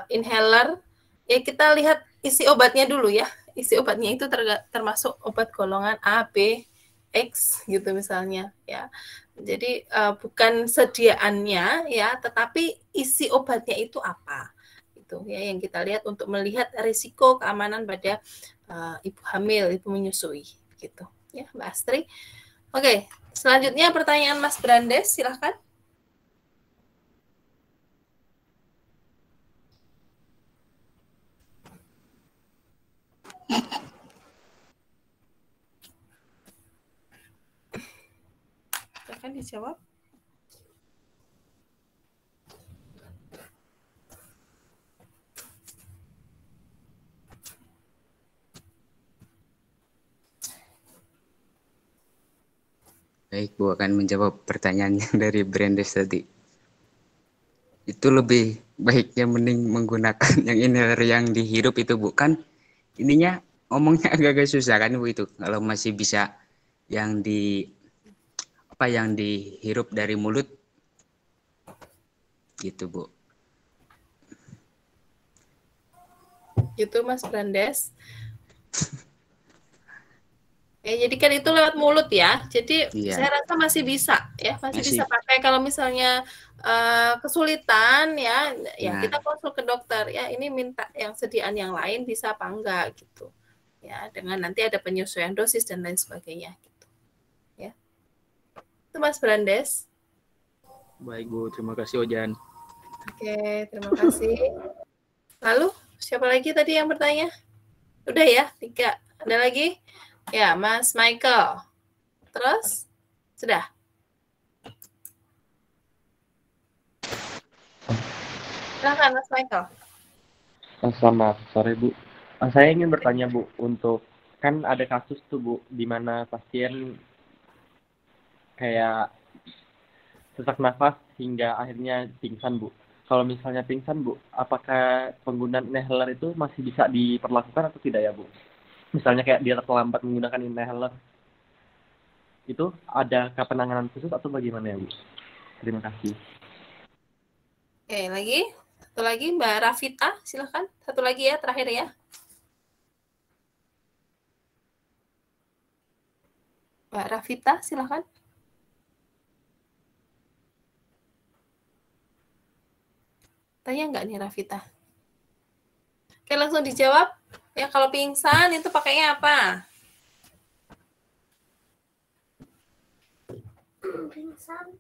inhaler, ya kita lihat isi obatnya dulu ya. Isi obatnya itu termasuk obat golongan A, B, X gitu misalnya ya. Jadi bukan sediaannya ya, tetapi isi obatnya itu apa. Itu ya yang kita lihat untuk melihat risiko keamanan pada ibu hamil, ibu menyusui gitu ya Mbak Astri. Oke, selanjutnya pertanyaan Mas Brandes, silahkan. Silahkan dijawab. Baik, Bu akan menjawab pertanyaan yang dari Brandes tadi. Itu lebih baiknya mending menggunakan yang inhaler yang dihirup itu, Bu. Kan ininya ngomongnya agak-agak susah kan, Bu, itu. Kalau masih bisa yang yang dihirup dari mulut gitu, Bu. Gitu Mas Brandes. Ya, jadi kan itu lewat mulut ya. Jadi saya rasa masih bisa ya, masih bisa pakai kalau misalnya kesulitan ya, kita konsul ke dokter ya. Ini minta yang sediaan yang lain bisa apa enggak gitu. Ya, dengan nanti ada penyesuaian dosis dan lain sebagainya gitu. Ya. Itu Mas Brandes. Baik Bu, terima kasih Ojan. Oke, terima kasih. Lalu siapa lagi tadi yang bertanya? Udah ya, 3. Ada lagi? Ya, Mas Michael. Terus? Sudah? Silakan Mas Michael. Selamat sore Bu. Saya ingin bertanya Bu, untuk kan ada kasus tuh Bu, di mana pasien kayak sesak nafas hingga akhirnya pingsan Bu. Kalau misalnya pingsan Bu, apakah penggunaan inhaler itu masih bisa diperlakukan atau tidak ya Bu? Misalnya kayak dia terlambat menggunakan inhaler, itu ada penanganan khusus atau bagaimana ya Bu? Terima kasih. Oke, lagi? Satu lagi Mbak Rafita, silakan. Satu lagi ya, terakhir ya. Mbak Rafita, silakan. Tanya nggak nih Rafita? Oke, langsung dijawab. Ya, kalau pingsan itu pakainya apa? Pingsan.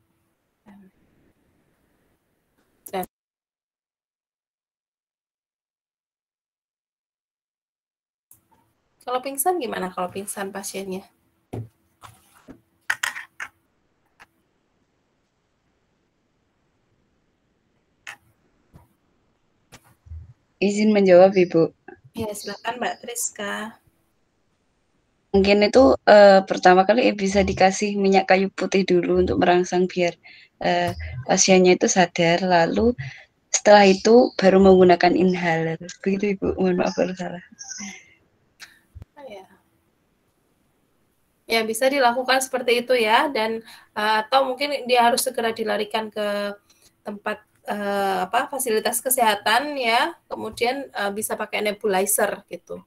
Kalau pingsan gimana kalau pingsan pasiennya? Izin menjawab, Ibu. Ya, silakan Mbak Triska. Mungkin itu pertama kali bisa dikasih minyak kayu putih dulu untuk merangsang biar pasiennya itu sadar, lalu setelah itu baru menggunakan inhaler. Begitu Ibu, mohon maaf kalau salah. Ya, bisa dilakukan seperti itu ya, dan atau mungkin dia harus segera dilarikan ke tempat fasilitas kesehatan ya, kemudian bisa pakai nebulizer gitu.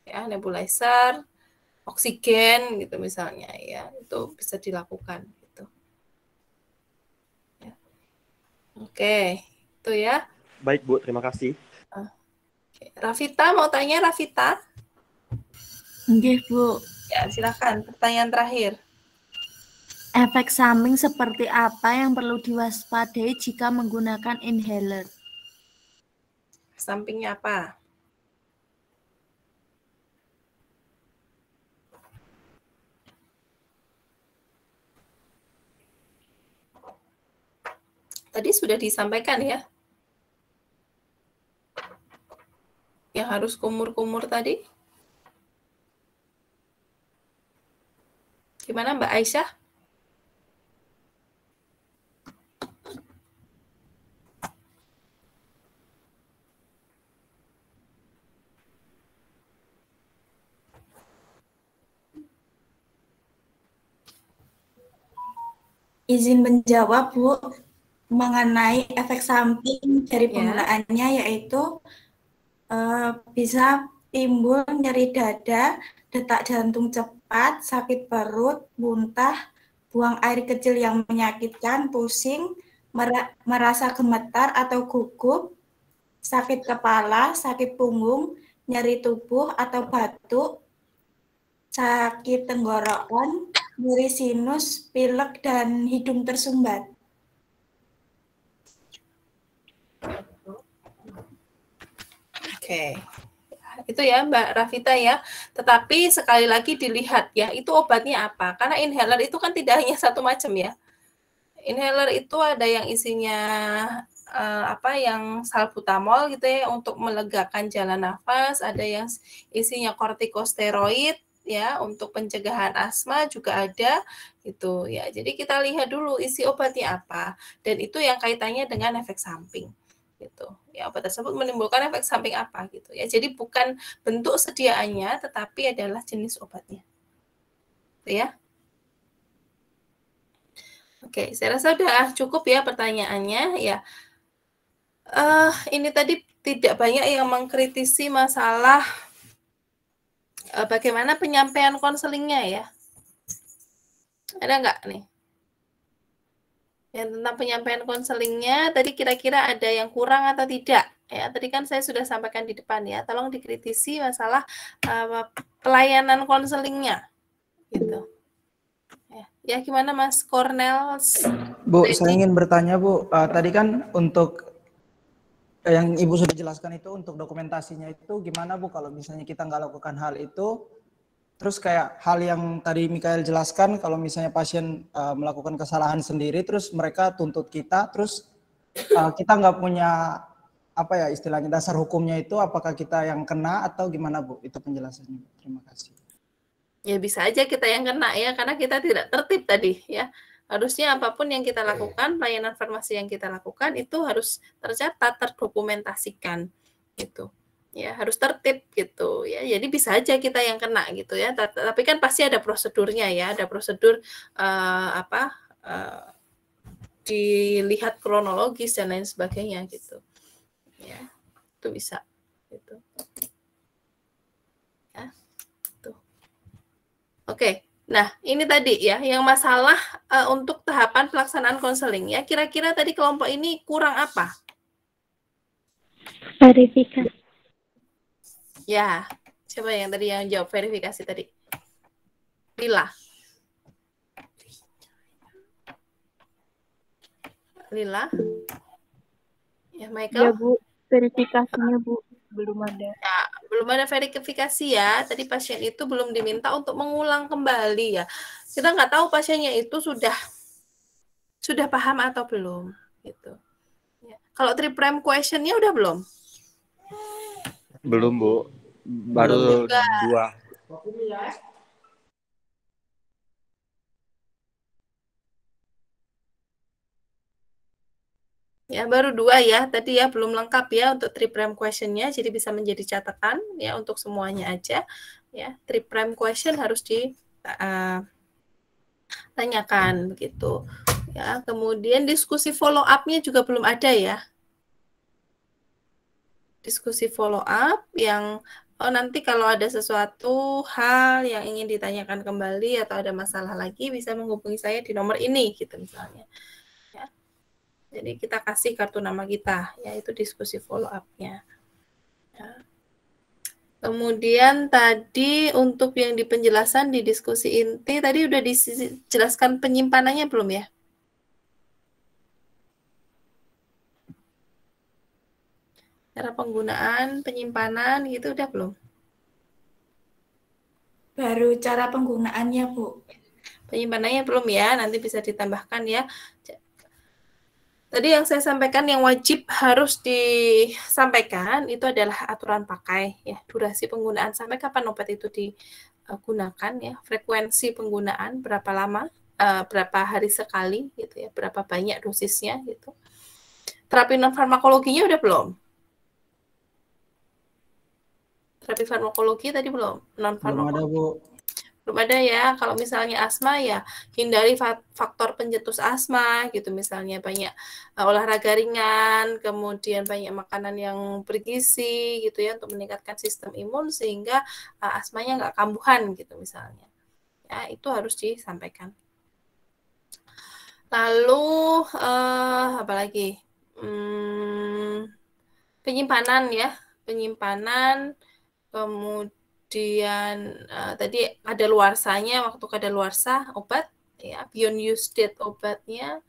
Ya, nebulizer, oksigen gitu misalnya ya, itu bisa dilakukan gitu. Ya. Oke, itu ya. Baik Bu, terima kasih. Oke. Rafita mau tanya, Rafita? Nggih, Bu. Ya, silakan. Pertanyaan terakhir. Efek samping seperti apa yang perlu diwaspadai jika menggunakan inhaler? Sampingnya apa? Tadi sudah disampaikan ya. Yang harus kumur-kumur tadi. Gimana Mbak Aisyah? Izin menjawab, Bu, mengenai efek samping dari penggunaannya, yaitu bisa timbul nyeri dada, detak jantung cepat, sakit perut, muntah, buang air kecil yang menyakitkan, pusing, merasa gemetar atau gugup, sakit kepala, sakit punggung, nyeri tubuh atau batuk, sakit tenggorokan, nyeri sinus, pilek, dan hidung tersumbat. Oke. Itu ya Mbak Rafita ya. Tetapi sekali lagi dilihat ya, itu obatnya apa? Karena inhaler itu kan tidak hanya satu macam ya. Inhaler itu ada yang isinya yang salbutamol gitu ya untuk melegakan jalan nafas, ada yang isinya kortikosteroid ya untuk pencegahan asma juga ada gitu ya. Jadi kita lihat dulu isi obatnya apa, dan itu yang kaitannya dengan efek samping gitu. Ya, obat tersebut menimbulkan efek samping apa gitu ya. Jadi bukan bentuk sediaannya tetapi adalah jenis obatnya. Ya. Oke, saya rasa sudah cukup ya pertanyaannya ya. Ini tadi tidak banyak yang mengkritisi masalah bagaimana penyampaian konselingnya ya. Ada nggak nih? Yang tentang penyampaian konselingnya tadi kira-kira ada yang kurang atau tidak? Ya, tadi kan saya sudah sampaikan di depan ya. Tolong dikritisi masalah pelayanan konselingnya, gitu. Ya, gimana Mas Cornel? Bu, saya ingin bertanya Bu. Tadi kan untuk yang Ibu sudah jelaskan itu untuk dokumentasinya itu gimana Bu kalau misalnya kita nggak lakukan hal itu, terus kayak hal yang tadi Mikael jelaskan kalau misalnya pasien melakukan kesalahan sendiri terus mereka tuntut kita, terus kita nggak punya istilahnya dasar hukumnya itu, apakah kita yang kena atau gimana Bu? Itu penjelasannya. Terima kasih. Ya bisa aja kita yang kena ya, karena kita tidak tertib tadi ya. Harusnya apapun yang kita lakukan, pelayanan farmasi yang kita lakukan itu harus tercatat, terdokumentasikan gitu. Ya, harus tertib gitu ya. Jadi bisa aja kita yang kena gitu ya. Tapi kan pasti ada prosedurnya ya, ada prosedur dilihat kronologis dan lain sebagainya gitu. Ya, itu bisa gitu. Ya. Tuh. Oke, Nah, ini tadi ya, yang masalah untuk tahapan pelaksanaan konseling ya. Kira-kira tadi kelompok ini kurang apa? Verifikasi. Ya, siapa yang tadi yang jawab verifikasi tadi? Lila. Lila. Ya, Michael. Ya, Bu. Verifikasinya, Bu. Belum ada. Ya, belum ada verifikasi ya. Tadi pasien itu belum diminta untuk mengulang kembali ya. Kita nggak tahu pasiennya itu sudah paham atau belum gitu. Ya. Kalau triprime question-nya udah belum? Belum, Bu. Baru 2. Ya, baru 2 ya. Tadi ya belum lengkap ya untuk triprime question-nya, jadi bisa menjadi catatan ya untuk semuanya aja. Ya, triprime question harus ditanyakan begitu. Ya, kemudian diskusi follow up-nya juga belum ada ya. Diskusi follow up yang nanti kalau ada sesuatu hal yang ingin ditanyakan kembali atau ada masalah lagi bisa menghubungi saya di nomor ini gitu misalnya. Ya. Jadi kita kasih kartu nama kita, yaitu diskusi follow up-nya. Ya. Kemudian tadi untuk yang di penjelasan di diskusi inti, tadi udah dijelaskan penyimpanannya belum ya? Cara penggunaan, penyimpanan gitu udah belum? Baru cara penggunaannya, Bu. Penyimpanannya belum ya, nanti bisa ditambahkan ya. Tadi yang saya sampaikan yang wajib harus disampaikan itu adalah aturan pakai ya, durasi penggunaan sampai kapan obat itu digunakan ya, frekuensi penggunaan berapa lama, berapa hari sekali gitu ya, berapa banyak dosisnya gitu. Terapi non farmakologinya udah belum? Terapi farmakologi tadi belum? Non farmakologi. Belum ada, Bu. Belum ada ya. Kalau misalnya asma ya hindari faktor pencetus asma gitu, misalnya banyak olahraga ringan, kemudian banyak makanan yang bergizi gitu ya untuk meningkatkan sistem imun sehingga asmanya nggak kambuhan gitu misalnya. Ya, itu harus disampaikan. Lalu apa lagi? Penyimpanan ya, penyimpanan, kemudian tadi ada luarsanya, waktu kadaluarsa obat ya, beyond use date obatnya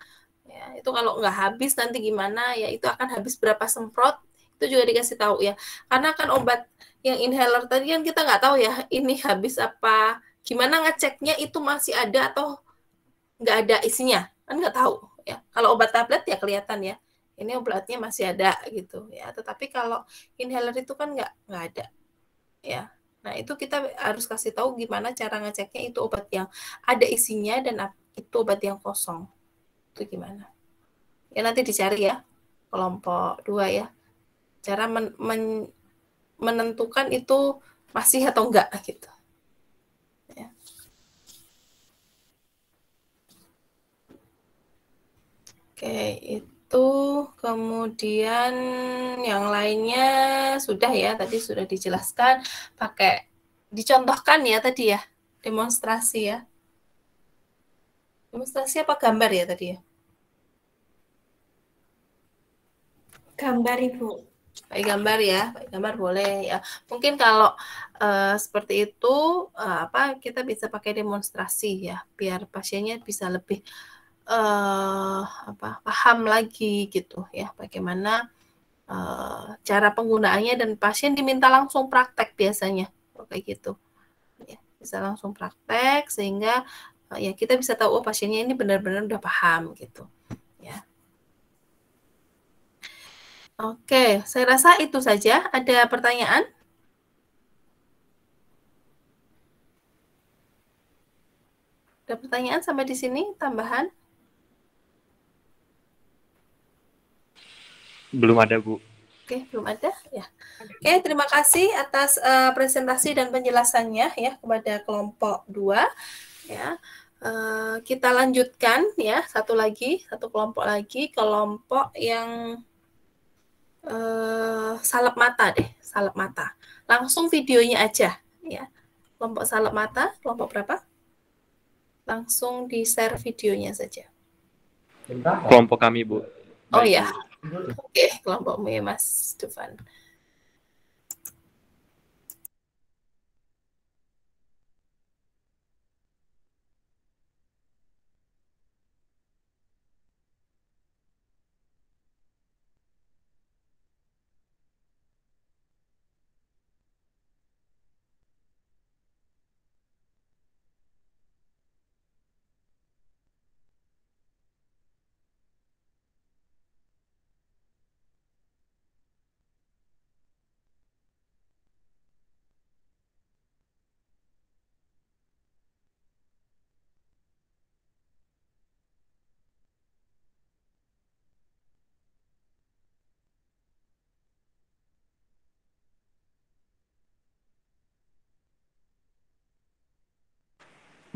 ya, itu kalau nggak habis nanti gimana ya, itu akan habis berapa semprot itu juga dikasih tahu ya, karena kan obat yang inhaler tadi kan kita nggak tahu ya ini habis apa, gimana ngeceknya itu masih ada atau nggak ada isinya, kan nggak tahu ya. Kalau obat tablet ya kelihatan ya ini obatnya masih ada gitu ya, tetapi kalau inhaler itu kan nggak ada ya. Nah, itu kita harus kasih tahu gimana cara ngeceknya itu obat yang ada isinya dan itu obat yang kosong. Itu gimana? Ya nanti dicari ya, kelompok 2 ya. Cara menentukan itu masih atau enggak gitu. Ya. Oke, itu kemudian yang lainnya sudah ya, tadi sudah dijelaskan pakai dicontohkan ya tadi ya, demonstrasi ya. Demonstrasi apa gambar ya tadi ya? Gambar, Ibu. Pakai gambar ya, pakai gambar boleh ya. Mungkin kalau seperti itu kita bisa pakai demonstrasi ya, biar pasiennya bisa lebih paham lagi gitu ya, bagaimana cara penggunaannya, dan pasien diminta langsung praktek biasanya kayak gitu ya, bisa langsung praktek sehingga ya kita bisa tahu pasiennya ini benar-benar udah paham gitu ya. Oke, saya rasa itu saja. Ada pertanyaan? Ada pertanyaan sampai di sini tambahan? Belum ada, Bu. Oke, belum ada ya. Oke, terima kasih atas presentasi dan penjelasannya ya kepada kelompok 2 ya. Kita lanjutkan ya, satu kelompok lagi, kelompok yang salep mata deh, salep mata. Langsung videonya aja ya. Kelompok salep mata, kelompok berapa? langsung di-share videonya saja. Kelompok kami, Bu. Oh Baik, ya, Bu. oke, kelompokmu ya Mas Dufan.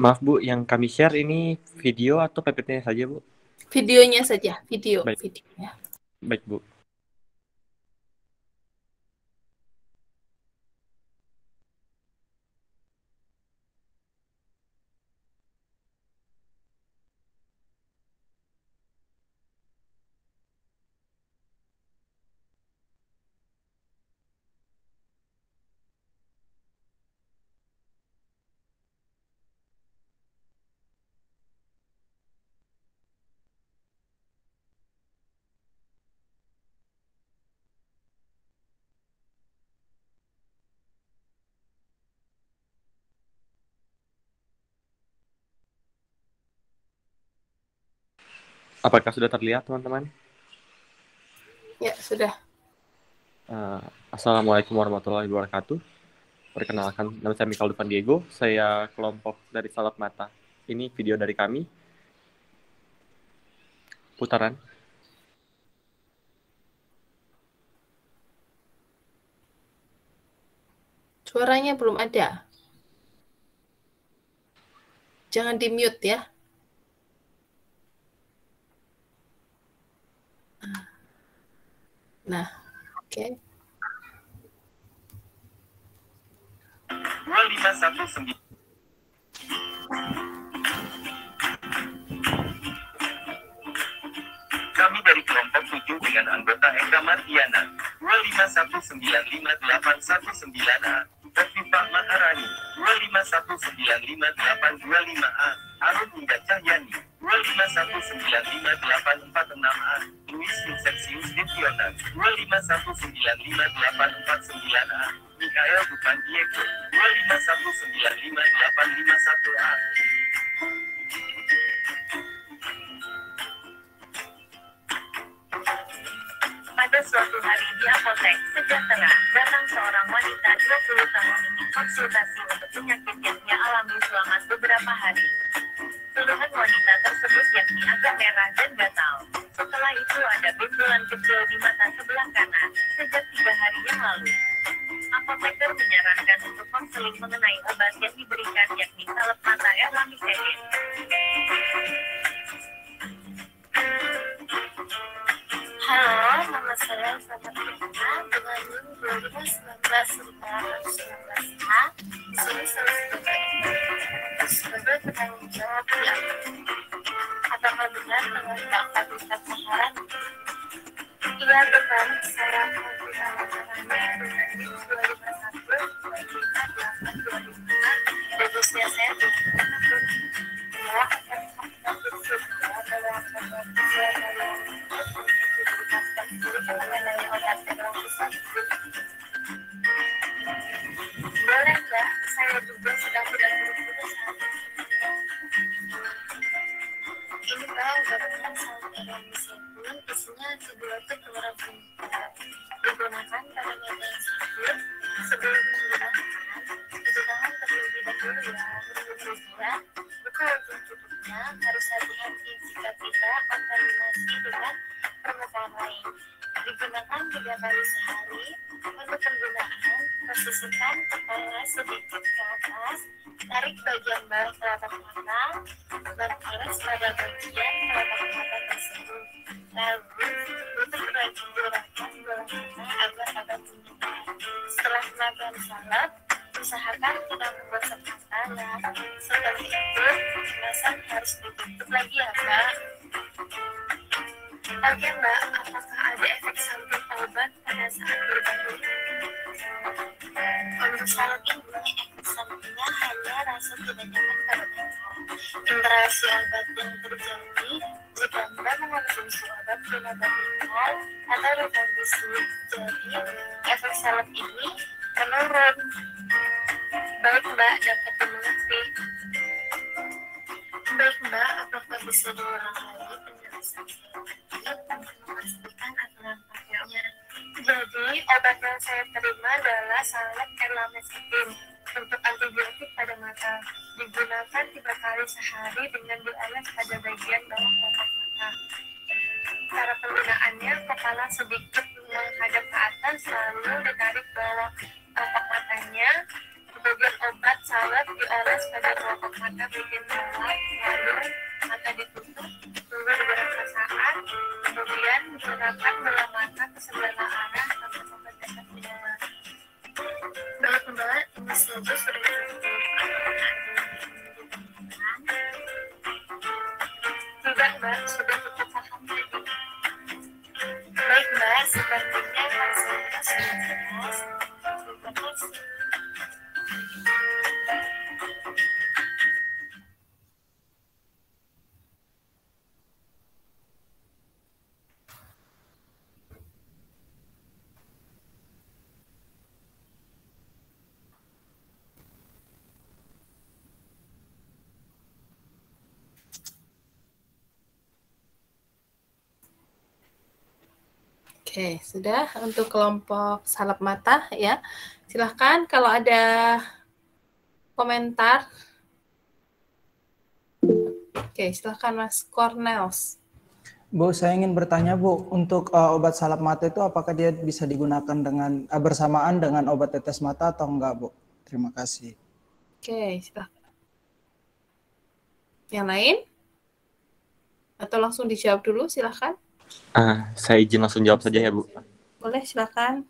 Maaf Bu, yang kami share ini video atau PPT-nya saja Bu? Videonya saja, video. Baik. Videonya. Baik Bu. Apakah sudah terlihat teman-teman? Ya, sudah. Assalamualaikum warahmatullahi wabarakatuh. Perkenalkan, nama saya Michael Dufan Diego. Saya kelompok dari Salat Mata. Ini video dari kami. Putaran. Suaranya belum ada. Jangan di-mute ya. Nah, oke. 2519. Kami dari kelompok 7 dengan anggota Eka Mardiana 251958119A, Kofifa Maharani 251958225A, Arun Hingga Cahyani 251958446A, Luis Vincentius Diviona 251958449A, Mikael Dufan Diego 251958551A. Pada suatu hari di apotek sejahtera, datang seorang wanita 20 tahun ingin konsultasi untuk penyakit yang ia alami selama beberapa hari. Keluhan wanita tersebut yakni agak merah dan gatal. Setelah itu ada benjolan kecil di mata sebelah kanan, sejak 3 hari yang lalu. Apoteker menyarankan untuk konseling mengenai obat yang diberikan yakni salep mata Erlamisedin. Halo, nama saya Selamat Rina dengan NIM 2019-19A. Di sini saya sebagai penanggung jawab yang apakah benar dengan Pak Kabinat Maharani? Iya benar, saya menggunakan dengan NIM 251-258-255. Bagusnya saya menggunakan ya akan bersyukur dalam boleh nggak? Saya juga sedang tidak buru-buru saat ini. Ini Pak, obatnya salep Erlamisedin, isinya antibiotik kloroquine. Digunakan pada nyata yang sakit. Sebelum menggunakan, cuci tangan terlebih dahulu ya. Berikutnya, buka ujung tutupnya. Harus hati-hati jika tidak kontaminasi dengan permukaan lain. Digunakan 3 kali sehari. Untuk penggunaan, posisikan kepala sedikit ke atas, tarik bagian bawah telapak mata, dan oles pada bagian telapak mata tersebut. Lalu, tutup rajin gerakan bola mata agar dapat menyembuhkan. Setelah melakukan salep, Usahakan tidak menggosok mata ya. Setelah itu, kemasan harus ditutup lagi ya, Mbak. Oke, Mbak, apakah ada efek samping obat pada saat berbahaya? Untuk salep ini, efek sampingnya hanya rasa tidak nyaman pada mata. Interaksi obat yang terjadi jika Mbak mengonsumsi obat fenobarbital atau rifampicin. Jadi, efek salep ini menurun. Baik, Mbak, dapat dimengerti. Baik, Mbak, apakah bisa diulang lagi penjelasan saya untuk memastikan aturan pakainya? Jadi, obat yang saya terima adalah salep erlamectin untuk antibiotik pada mata. Digunakan 3 kali sehari dengan dioles pada bagian bawah kelopak mata. Cara penggunaannya, kepala sedikit menghadap ke atas, lalu ditarik bawah kelopak matanya. Kemudian obat salep dioles pada kelopak mata bagian bawah, lalu mata ditutup, tunggu beberapa saat, kemudian gunakan bola mata ke segala arah sampai obat dapat menyala. Baik, Mbak, ini saja sudah cukup. Tidak, Mbak, sudah cukup paham tadi. Baik, Mbak, sepertinya hasilnya sudah jelas. Terima kasih. Oke, sudah untuk kelompok salep mata ya. Silahkan kalau ada komentar. Oke, silahkan Mas Cornels. Bu, saya ingin bertanya Bu, untuk obat salep mata itu apakah dia bisa digunakan dengan bersamaan dengan obat tetes mata atau enggak Bu? Terima kasih. Oke, silahkan. Yang lain? Atau langsung dijawab dulu, silahkan. Saya izin langsung jawab saja ya Bu. Boleh, silahkan.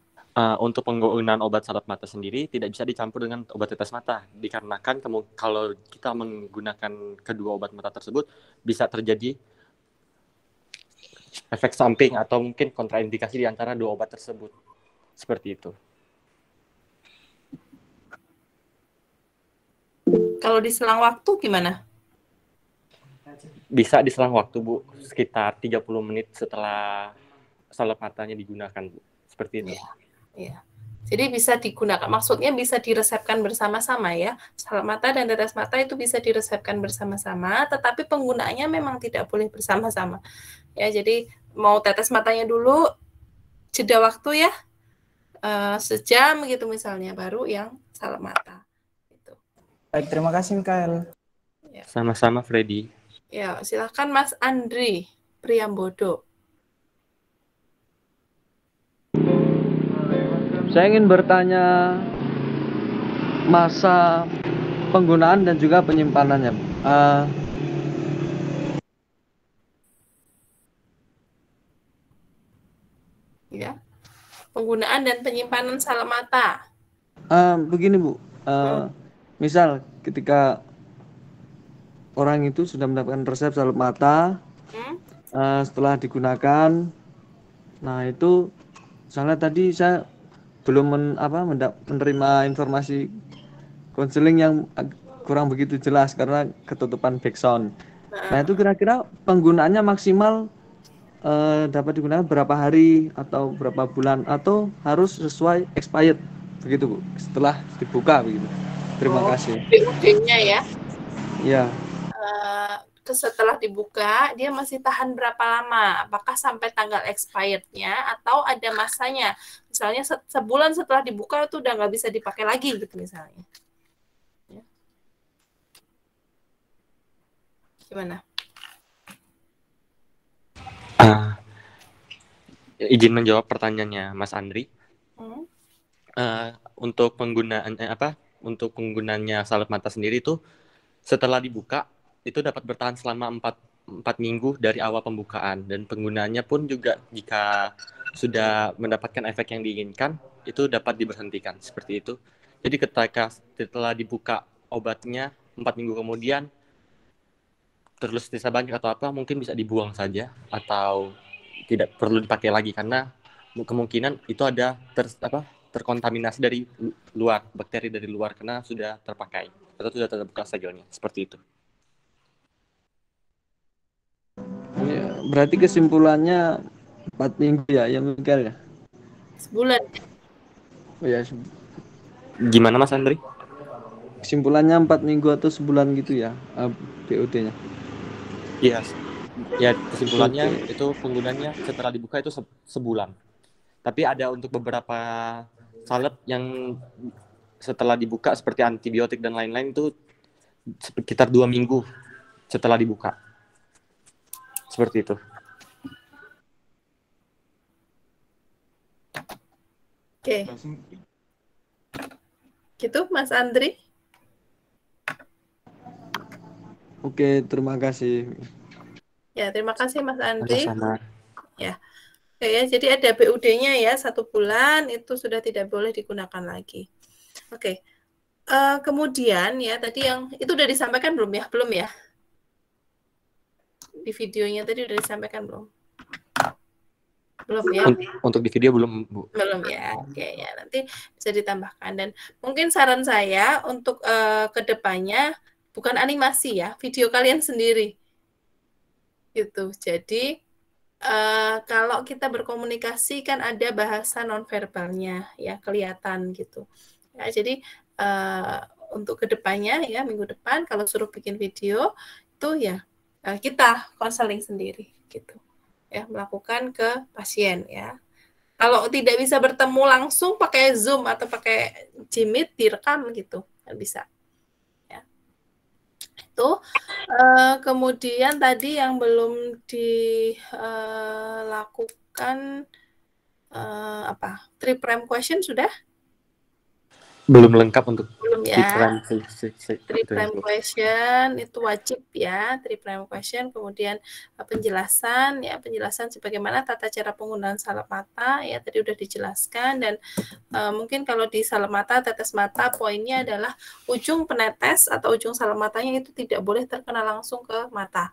Untuk penggunaan obat salep mata sendiri tidak bisa dicampur dengan obat tetes mata, dikarenakan kalau kita menggunakan kedua obat mata tersebut bisa terjadi efek samping atau mungkin kontraindikasi di antara dua obat tersebut. Seperti itu. Kalau diselang waktu gimana? Bisa diselang waktu Bu, sekitar 30 menit setelah salep matanya digunakan Bu. Seperti itu. Iya. Jadi bisa digunakan, maksudnya bisa diresepkan bersama-sama ya. Salep mata dan tetes mata itu bisa diresepkan bersama-sama, tetapi penggunaannya memang tidak boleh bersama-sama. Ya, jadi mau tetes matanya dulu, jeda waktu ya, sejam gitu misalnya, baru yang salep mata. Gitu. Baik, terima kasih Mikael. Ya. Sama-sama Freddy. Ya, silakan Mas Andri Priambodo. Saya ingin bertanya masa penggunaan dan juga penyimpanannya. Ya, penggunaan dan penyimpanan salep mata. Begini Bu, misal ketika orang itu sudah mendapatkan resep salep mata, setelah digunakan, nah itu misalnya tadi saya belum menerima informasi konseling yang kurang begitu jelas karena ketutupan background. Nah itu kira-kira penggunaannya maksimal dapat digunakan berapa hari atau berapa bulan atau harus sesuai expired begitu Bu, setelah dibuka begitu. Terima kasih. PUD-nya ya. Ya. Setelah dibuka dia masih tahan berapa lama? Apakah sampai tanggal expired-nya atau ada masanya? Misalnya sebulan setelah dibuka itu udah nggak bisa dipakai lagi gitu misalnya. Ya. Gimana? Izin menjawab pertanyaannya Mas Andri. Untuk penggunaannya untuk penggunaannya salep mata sendiri itu setelah dibuka itu dapat bertahan selama 4 minggu dari awal pembukaan, dan penggunaannya pun juga jika sudah mendapatkan efek yang diinginkan itu dapat diberhentikan seperti itu. Jadi ketika setelah dibuka obatnya 4 minggu kemudian terus sisa banyak atau apa, mungkin bisa dibuang saja atau tidak perlu dipakai lagi karena kemungkinan itu ada terkontaminasi dari luar, bakteri dari luar karena sudah terpakai atau sudah terbuka segelnya, seperti itu. Ya, berarti kesimpulannya 4 minggu ya, Mikael ya? Sebulan. Oh ya, Gimana Mas Andri? kesimpulannya 4 minggu atau sebulan gitu ya, BOD-nya? Iya, ya kesimpulannya itu penggunaannya setelah dibuka itu sebulan. Tapi ada untuk beberapa salep yang setelah dibuka seperti antibiotik dan lain-lain itu sekitar 2 minggu setelah dibuka. Seperti itu. Oke. Gitu Mas Andri? Oke, terima kasih. Ya, terima kasih Mas Andri. Sama-sama. Ya. Oke ya, jadi ada BUD-nya ya, 1 bulan itu sudah tidak boleh digunakan lagi. Oke. Kemudian ya, tadi yang itu udah disampaikan belum ya? Belum ya? Di videonya tadi udah disampaikan belum? Belum ya? Untuk di video belum, Bu. Belum ya. Oke ya, nanti bisa ditambahkan. Dan mungkin saran saya untuk kedepannya bukan animasi ya, video kalian sendiri. Gitu. Jadi kalau kita berkomunikasi kan ada bahasa nonverbalnya ya, kelihatan gitu. Ya, jadi untuk kedepannya ya, minggu depan kalau suruh bikin video itu ya kita konseling sendiri gitu ya, melakukan ke pasien ya. Kalau tidak bisa bertemu langsung pakai Zoom atau pakai Jimit direkam gitu kan bisa ya. Itu kemudian tadi yang belum dilakukan apa? 3 prime question sudah? Belum lengkap untuk belum ya. 3 prime question itu wajib ya, 3 prime question. Kemudian penjelasan ya, penjelasan sebagaimana tata cara penggunaan salep mata ya, tadi udah dijelaskan. Dan mungkin kalau di salep mata, tetes mata, poinnya adalah ujung penetes atau ujung salep matanya itu tidak boleh terkena langsung ke mata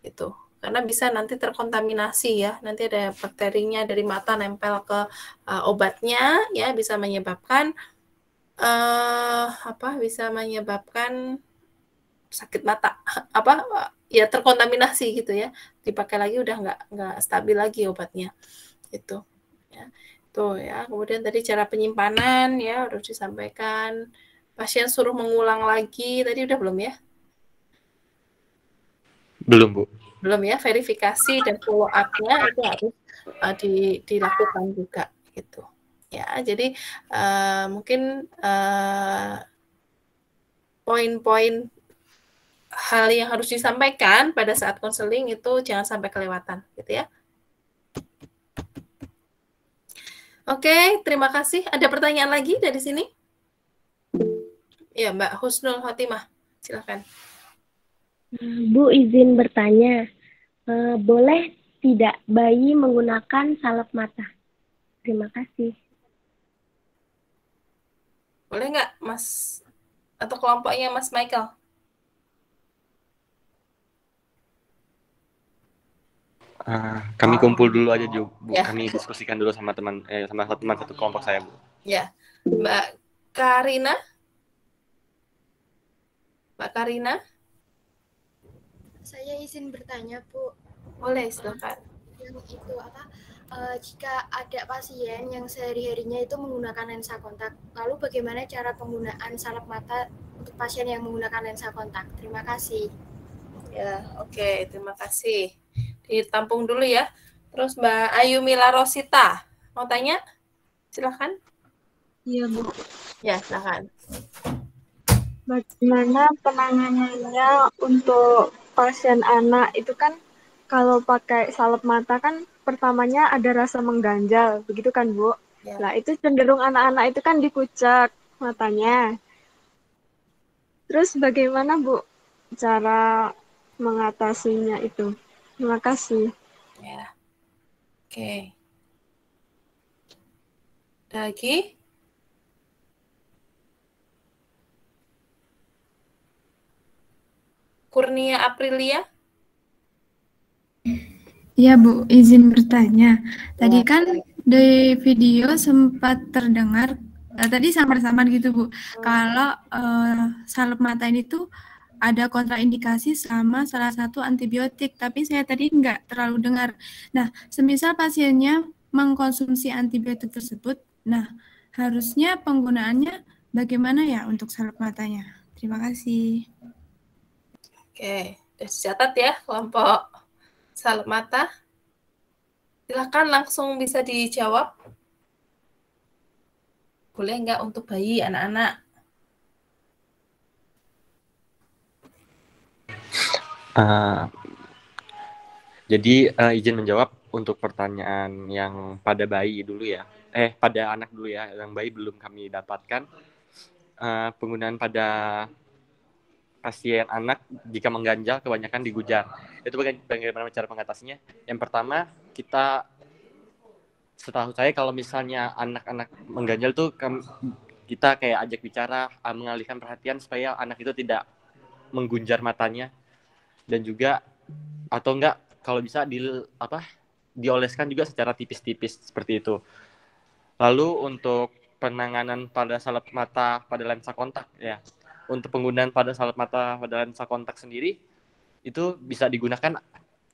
gitu, karena bisa nanti terkontaminasi ya, nanti ada bakterinya dari mata nempel ke obatnya ya, bisa menyebabkan bisa menyebabkan sakit mata, ya terkontaminasi gitu ya, dipakai lagi udah nggak stabil lagi obatnya itu ya. Tuh ya, kemudian tadi cara penyimpanan ya harus disampaikan, pasien suruh mengulang lagi tadi udah belum ya? Belum, Bu. Belum ya, verifikasi dan follow up-nya itu harus dilakukan juga gitu. Ya, jadi mungkin poin-poin hal yang harus disampaikan pada saat konseling itu jangan sampai kelewatan, gitu ya. Oke, terima kasih. Ada pertanyaan lagi dari sini? Ya, Mbak Husnul Khotimah, silakan. Bu, izin bertanya, boleh tidak bayi menggunakan salep mata? Terima kasih. Boleh nggak, Mas? Atau kelompoknya Mas Michael? Kami kumpul dulu aja, Bu. Ya. Kami diskusikan dulu sama teman satu kelompok saya, Bu. Ya, Mbak Karina? Mbak Karina? Saya izin bertanya, Bu. Boleh, silakan. Yang itu apa? Jika ada pasien yang sehari-harinya itu menggunakan lensa kontak, lalu bagaimana cara penggunaan salep mata untuk pasien yang menggunakan lensa kontak? Terima kasih. Ya, oke, terima kasih. Ditampung dulu ya. Terus Mbak Ayu Mila Rosita, mau tanya? Silakan. Iya, Bu. Ya, silakan. Bagaimana penanganannya untuk pasien anak itu kan kalau pakai salep mata kan pertamanya ada rasa mengganjal, begitu kan, Bu? Ya. Nah, itu cenderung anak-anak itu kan dikucek matanya. Terus bagaimana, Bu, cara mengatasinya itu? Terima kasih. Ya. Oke. Ada lagi? Kurnia Aprilia. Iya Bu, izin bertanya. Tadi kan di video sempat terdengar, tadi samar-samar gitu Bu, kalau salep mata ini tuh ada kontraindikasi sama salah satu antibiotik, tapi saya tadi nggak terlalu dengar. Nah, semisal pasiennya mengkonsumsi antibiotik tersebut, nah harusnya penggunaannya bagaimana ya untuk salep matanya? Terima kasih. Oke, sudah dicatat ya kelompok salep mata. Silakan langsung bisa dijawab. Boleh nggak untuk bayi, anak-anak? Jadi izin menjawab untuk pertanyaan yang pada bayi dulu ya. Pada anak dulu ya, yang bayi belum kami dapatkan. Penggunaan pada pasien anak jika mengganjal kebanyakan digujar. Itu bagaimana cara mengatasinya? Yang pertama, setahu saya kalau misalnya anak-anak mengganjal tuh kita kayak ajak bicara, mengalihkan perhatian supaya anak itu tidak menggunjar matanya, dan juga atau enggak kalau bisa dioleskan juga secara tipis-tipis seperti itu. Lalu untuk penanganan pada salep mata pada lensa kontak ya. Untuk penggunaan pada salep mata pada lensa kontak sendiri itu bisa digunakan,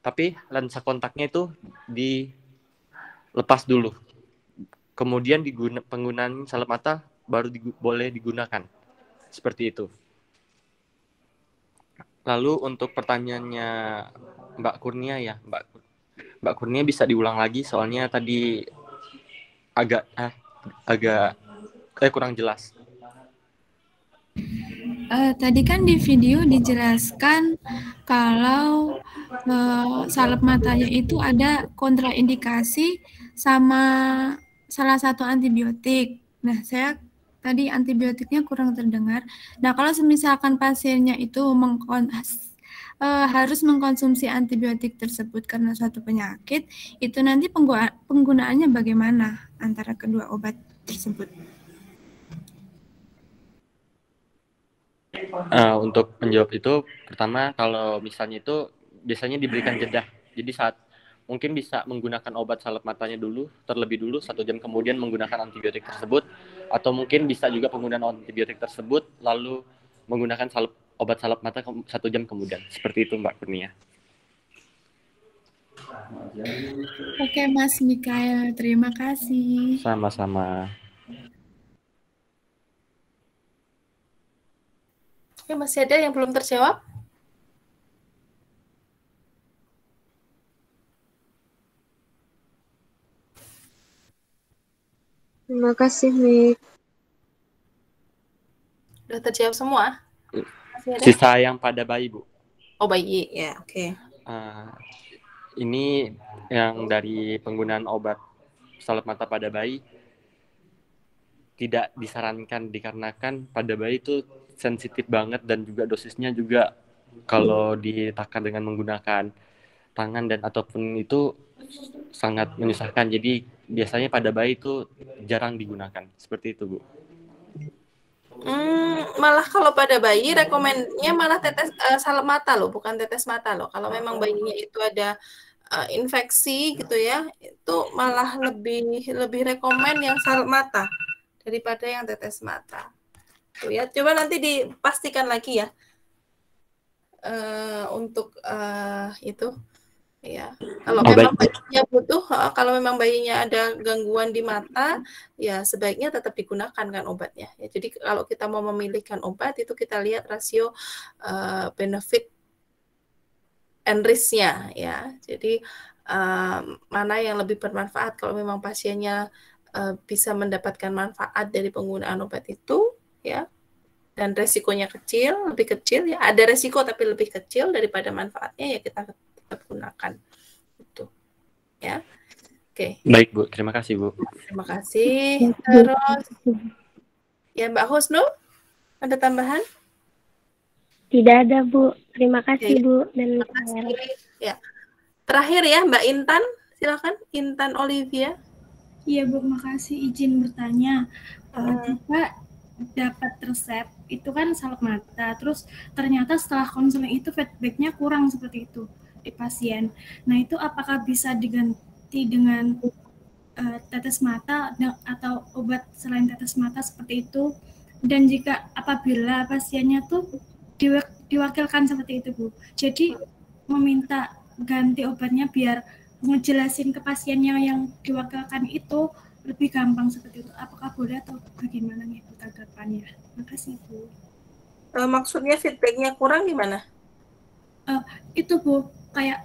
tapi lensa kontaknya itu dilepas dulu. Kemudian penggunaan salep mata baru boleh digunakan. Seperti itu. Lalu untuk pertanyaannya Mbak Kurnia ya, Mbak Kurnia bisa diulang lagi soalnya tadi agak kurang jelas. Tadi kan di video dijelaskan kalau salep matanya itu ada kontraindikasi sama salah satu antibiotik. Nah, saya tadi antibiotiknya kurang terdengar. Nah, kalau misalkan pasiennya itu harus mengkonsumsi antibiotik tersebut karena suatu penyakit, itu nanti penggunaannya bagaimana antara kedua obat tersebut? Untuk menjawab itu, pertama kalau misalnya itu biasanya diberikan jeda. Jadi saat mungkin bisa menggunakan obat salep matanya terlebih dulu 1 jam kemudian menggunakan antibiotik tersebut, atau mungkin bisa juga penggunaan antibiotik tersebut lalu menggunakan obat salep mata 1 jam kemudian. Seperti itu Mbak Kurnia. Oke Mas Mikael, terima kasih. Sama-sama. Oke, masih ada yang belum terjawab? Terima kasih, Mik. Sudah terjawab semua? Sisa yang pada bayi, Bu. Oh, bayi, ya, oke. Ini yang dari penggunaan obat salep mata pada bayi tidak disarankan dikarenakan pada bayi itu sensitif banget dan juga dosisnya juga kalau ditekan dengan menggunakan tangan dan ataupun itu sangat menyusahkan. Jadi biasanya pada bayi itu jarang digunakan. Seperti itu, Bu. Malah kalau pada bayi rekomennya malah tetes salep mata loh, bukan tetes mata loh. Kalau memang bayinya itu ada infeksi gitu ya, itu malah lebih rekomen yang salep mata daripada yang tetes mata. Tuh ya, coba nanti dipastikan lagi ya untuk itu ya. Kalau memang bayinya butuh, kalau memang bayinya ada gangguan di mata, ya sebaiknya tetap digunakan kan obatnya. Ya, jadi kalau kita mau memilihkan obat itu kita lihat rasio benefit and risk-nya ya. Jadi mana yang lebih bermanfaat kalau memang pasiennya bisa mendapatkan manfaat dari penggunaan obat itu ya, dan resikonya lebih kecil ya, ada resiko tapi lebih kecil daripada manfaatnya, ya kita tetap gunakan itu ya. Oke. Baik Bu, terima kasih Bu. Terima kasih. Terus ya Mbak Husnul, ada tambahan? Tidak ada Bu, terima kasih Bu dan ya. Terakhir ya Mbak Intan, silakan Intan Olivia. Iya Bu, makasih izin bertanya. Jika dapat resep itu kan salep mata, terus ternyata setelah konseling itu feedbacknya kurang seperti itu di pasien. Nah itu apakah bisa diganti dengan tetes mata atau obat selain tetes mata seperti itu? Dan jika apabila pasiennya tuh diwakilkan seperti itu Bu, jadi meminta ganti obatnya biar ngejelasin ke pasiennya yang diwakilkan itu lebih gampang seperti itu. Apakah boleh atau bagaimana nih Bu tanggapannya? Makasih Bu. Maksudnya feedbacknya kurang gimana? Itu Bu, kayak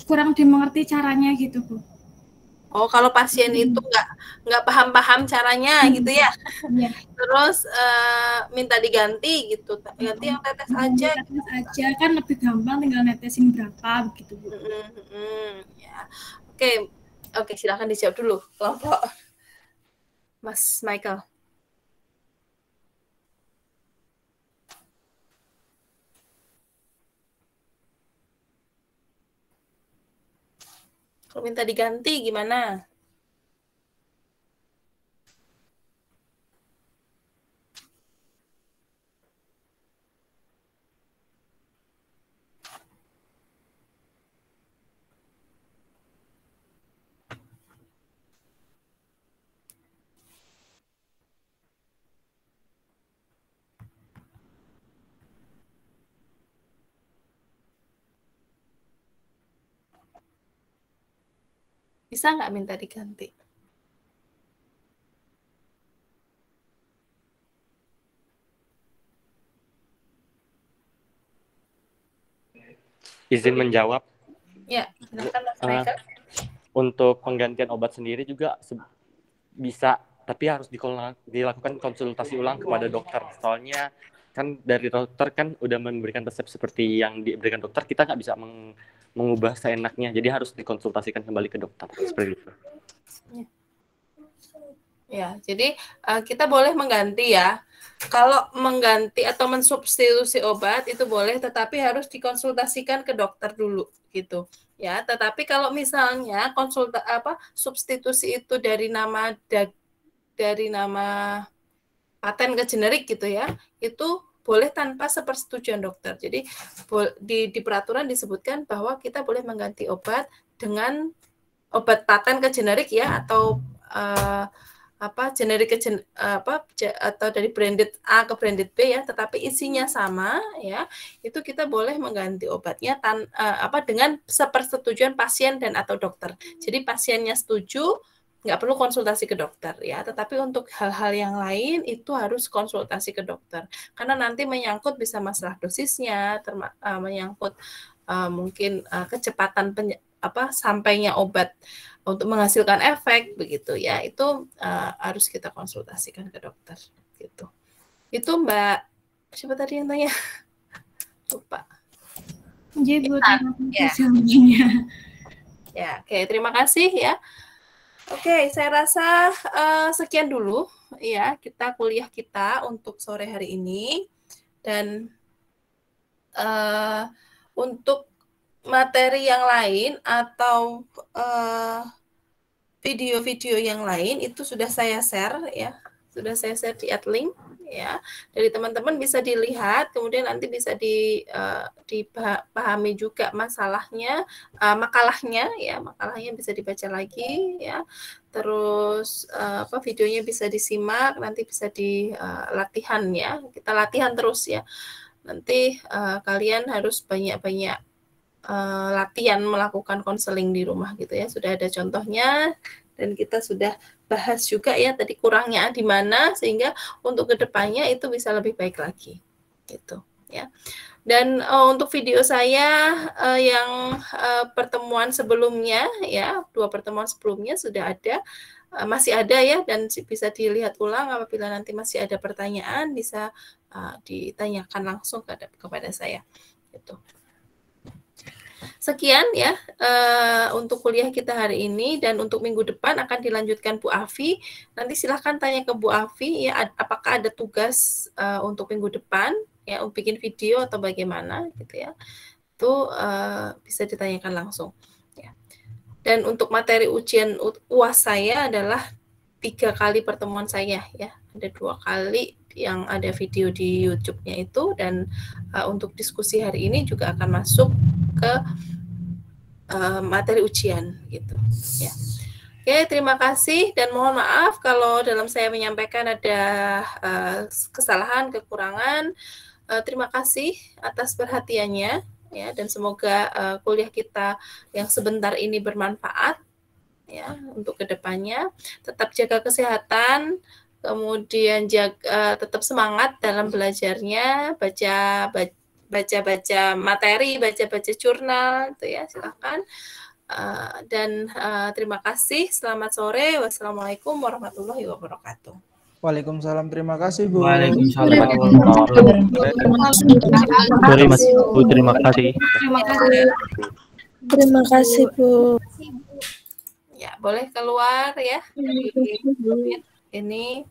kurang dimengerti caranya gitu Bu. Oh, kalau pasien itu nggak paham-paham caranya gitu ya. Iya. Terus minta diganti gitu, ganti yang tetes aja. Tetes aja kan lebih gampang, tinggal netesin berapa begitu Bu. Ya. Oke, silakan dijawab dulu kelompok Mas Michael. Kalau minta diganti gimana? Bisa nggak minta diganti? Izin menjawab. Ya, silakan Mas Michael. Untuk penggantian obat sendiri juga bisa, tapi harus dilakukan konsultasi ulang kepada dokter. Soalnya kan dari dokter kan udah memberikan resep seperti yang diberikan dokter, kita nggak bisa mengubah seenaknya, jadi harus dikonsultasikan kembali ke dokter seperti itu. Ya, jadi kita boleh mengganti ya. Kalau mengganti atau mensubstitusi obat itu boleh, tetapi harus dikonsultasikan ke dokter dulu gitu. Ya, tetapi kalau misalnya substitusi itu dari nama paten ke generik gitu ya, itu boleh tanpa sepersetujuan dokter. Jadi di peraturan disebutkan bahwa kita boleh mengganti obat dengan obat paten ke generik ya, atau generik atau dari branded A ke branded B ya, tetapi isinya sama ya, itu kita boleh mengganti obatnya dengan sepersetujuan pasien dan atau dokter. Jadi pasiennya setuju, nggak perlu konsultasi ke dokter ya, tetapi untuk hal-hal yang lain itu harus konsultasi ke dokter karena nanti menyangkut bisa masalah dosisnya, menyangkut mungkin kecepatan sampainya obat untuk menghasilkan efek begitu ya, itu harus kita konsultasikan ke dokter gitu. Itu Mbak siapa tadi yang tanya? Lupa. Ya, oke, terima kasih ya. Oke, saya rasa sekian dulu ya kuliah kita untuk sore hari ini, dan untuk materi yang lain atau video-video yang lain itu sudah saya share ya, sudah saya share di Adlink ya. Dari teman-teman bisa dilihat, kemudian nanti bisa dipahami juga masalahnya, makalahnya bisa dibaca lagi ya. Terus videonya bisa disimak, nanti bisa latihan ya. Kita latihan terus ya. Nanti kalian harus banyak-banyak latihan melakukan konseling di rumah gitu ya. Sudah ada contohnya dan kita sudah bahas juga ya tadi kurangnya di mana, sehingga untuk kedepannya itu bisa lebih baik lagi gitu ya. Dan untuk video saya yang pertemuan sebelumnya ya, 2 pertemuan sebelumnya sudah ada, masih ada ya, dan bisa dilihat ulang. Apabila nanti masih ada pertanyaan bisa ditanyakan langsung kepada saya gitu. Sekian ya untuk kuliah kita hari ini, dan untuk minggu depan akan dilanjutkan Bu Afi. Nanti silahkan tanya ke Bu Afi ya, apakah ada tugas untuk minggu depan ya, untuk bikin video atau bagaimana gitu ya. Itu bisa ditanyakan langsung ya. Dan untuk materi ujian UAS saya adalah 3 kali pertemuan saya ya. ada 2 kali yang ada video di YouTube-nya itu, dan untuk diskusi hari ini juga akan masuk ke materi ujian gitu ya. Oke, terima kasih dan mohon maaf kalau dalam saya menyampaikan ada kesalahan, kekurangan. Terima kasih atas perhatiannya ya, dan semoga kuliah kita yang sebentar ini bermanfaat ya untuk kedepannya. Tetap jaga kesehatan, kemudian tetap semangat dalam belajarnya, baca materi, baca jurnal, itu ya, silakan. Dan terima kasih. Selamat sore. Wassalamualaikum warahmatullahi wabarakatuh. Waalaikumsalam. Terima kasih, Bu. Waalaikumsalam. Terima kasih. Terima kasih, Bu. Ya, boleh keluar ya dari ini.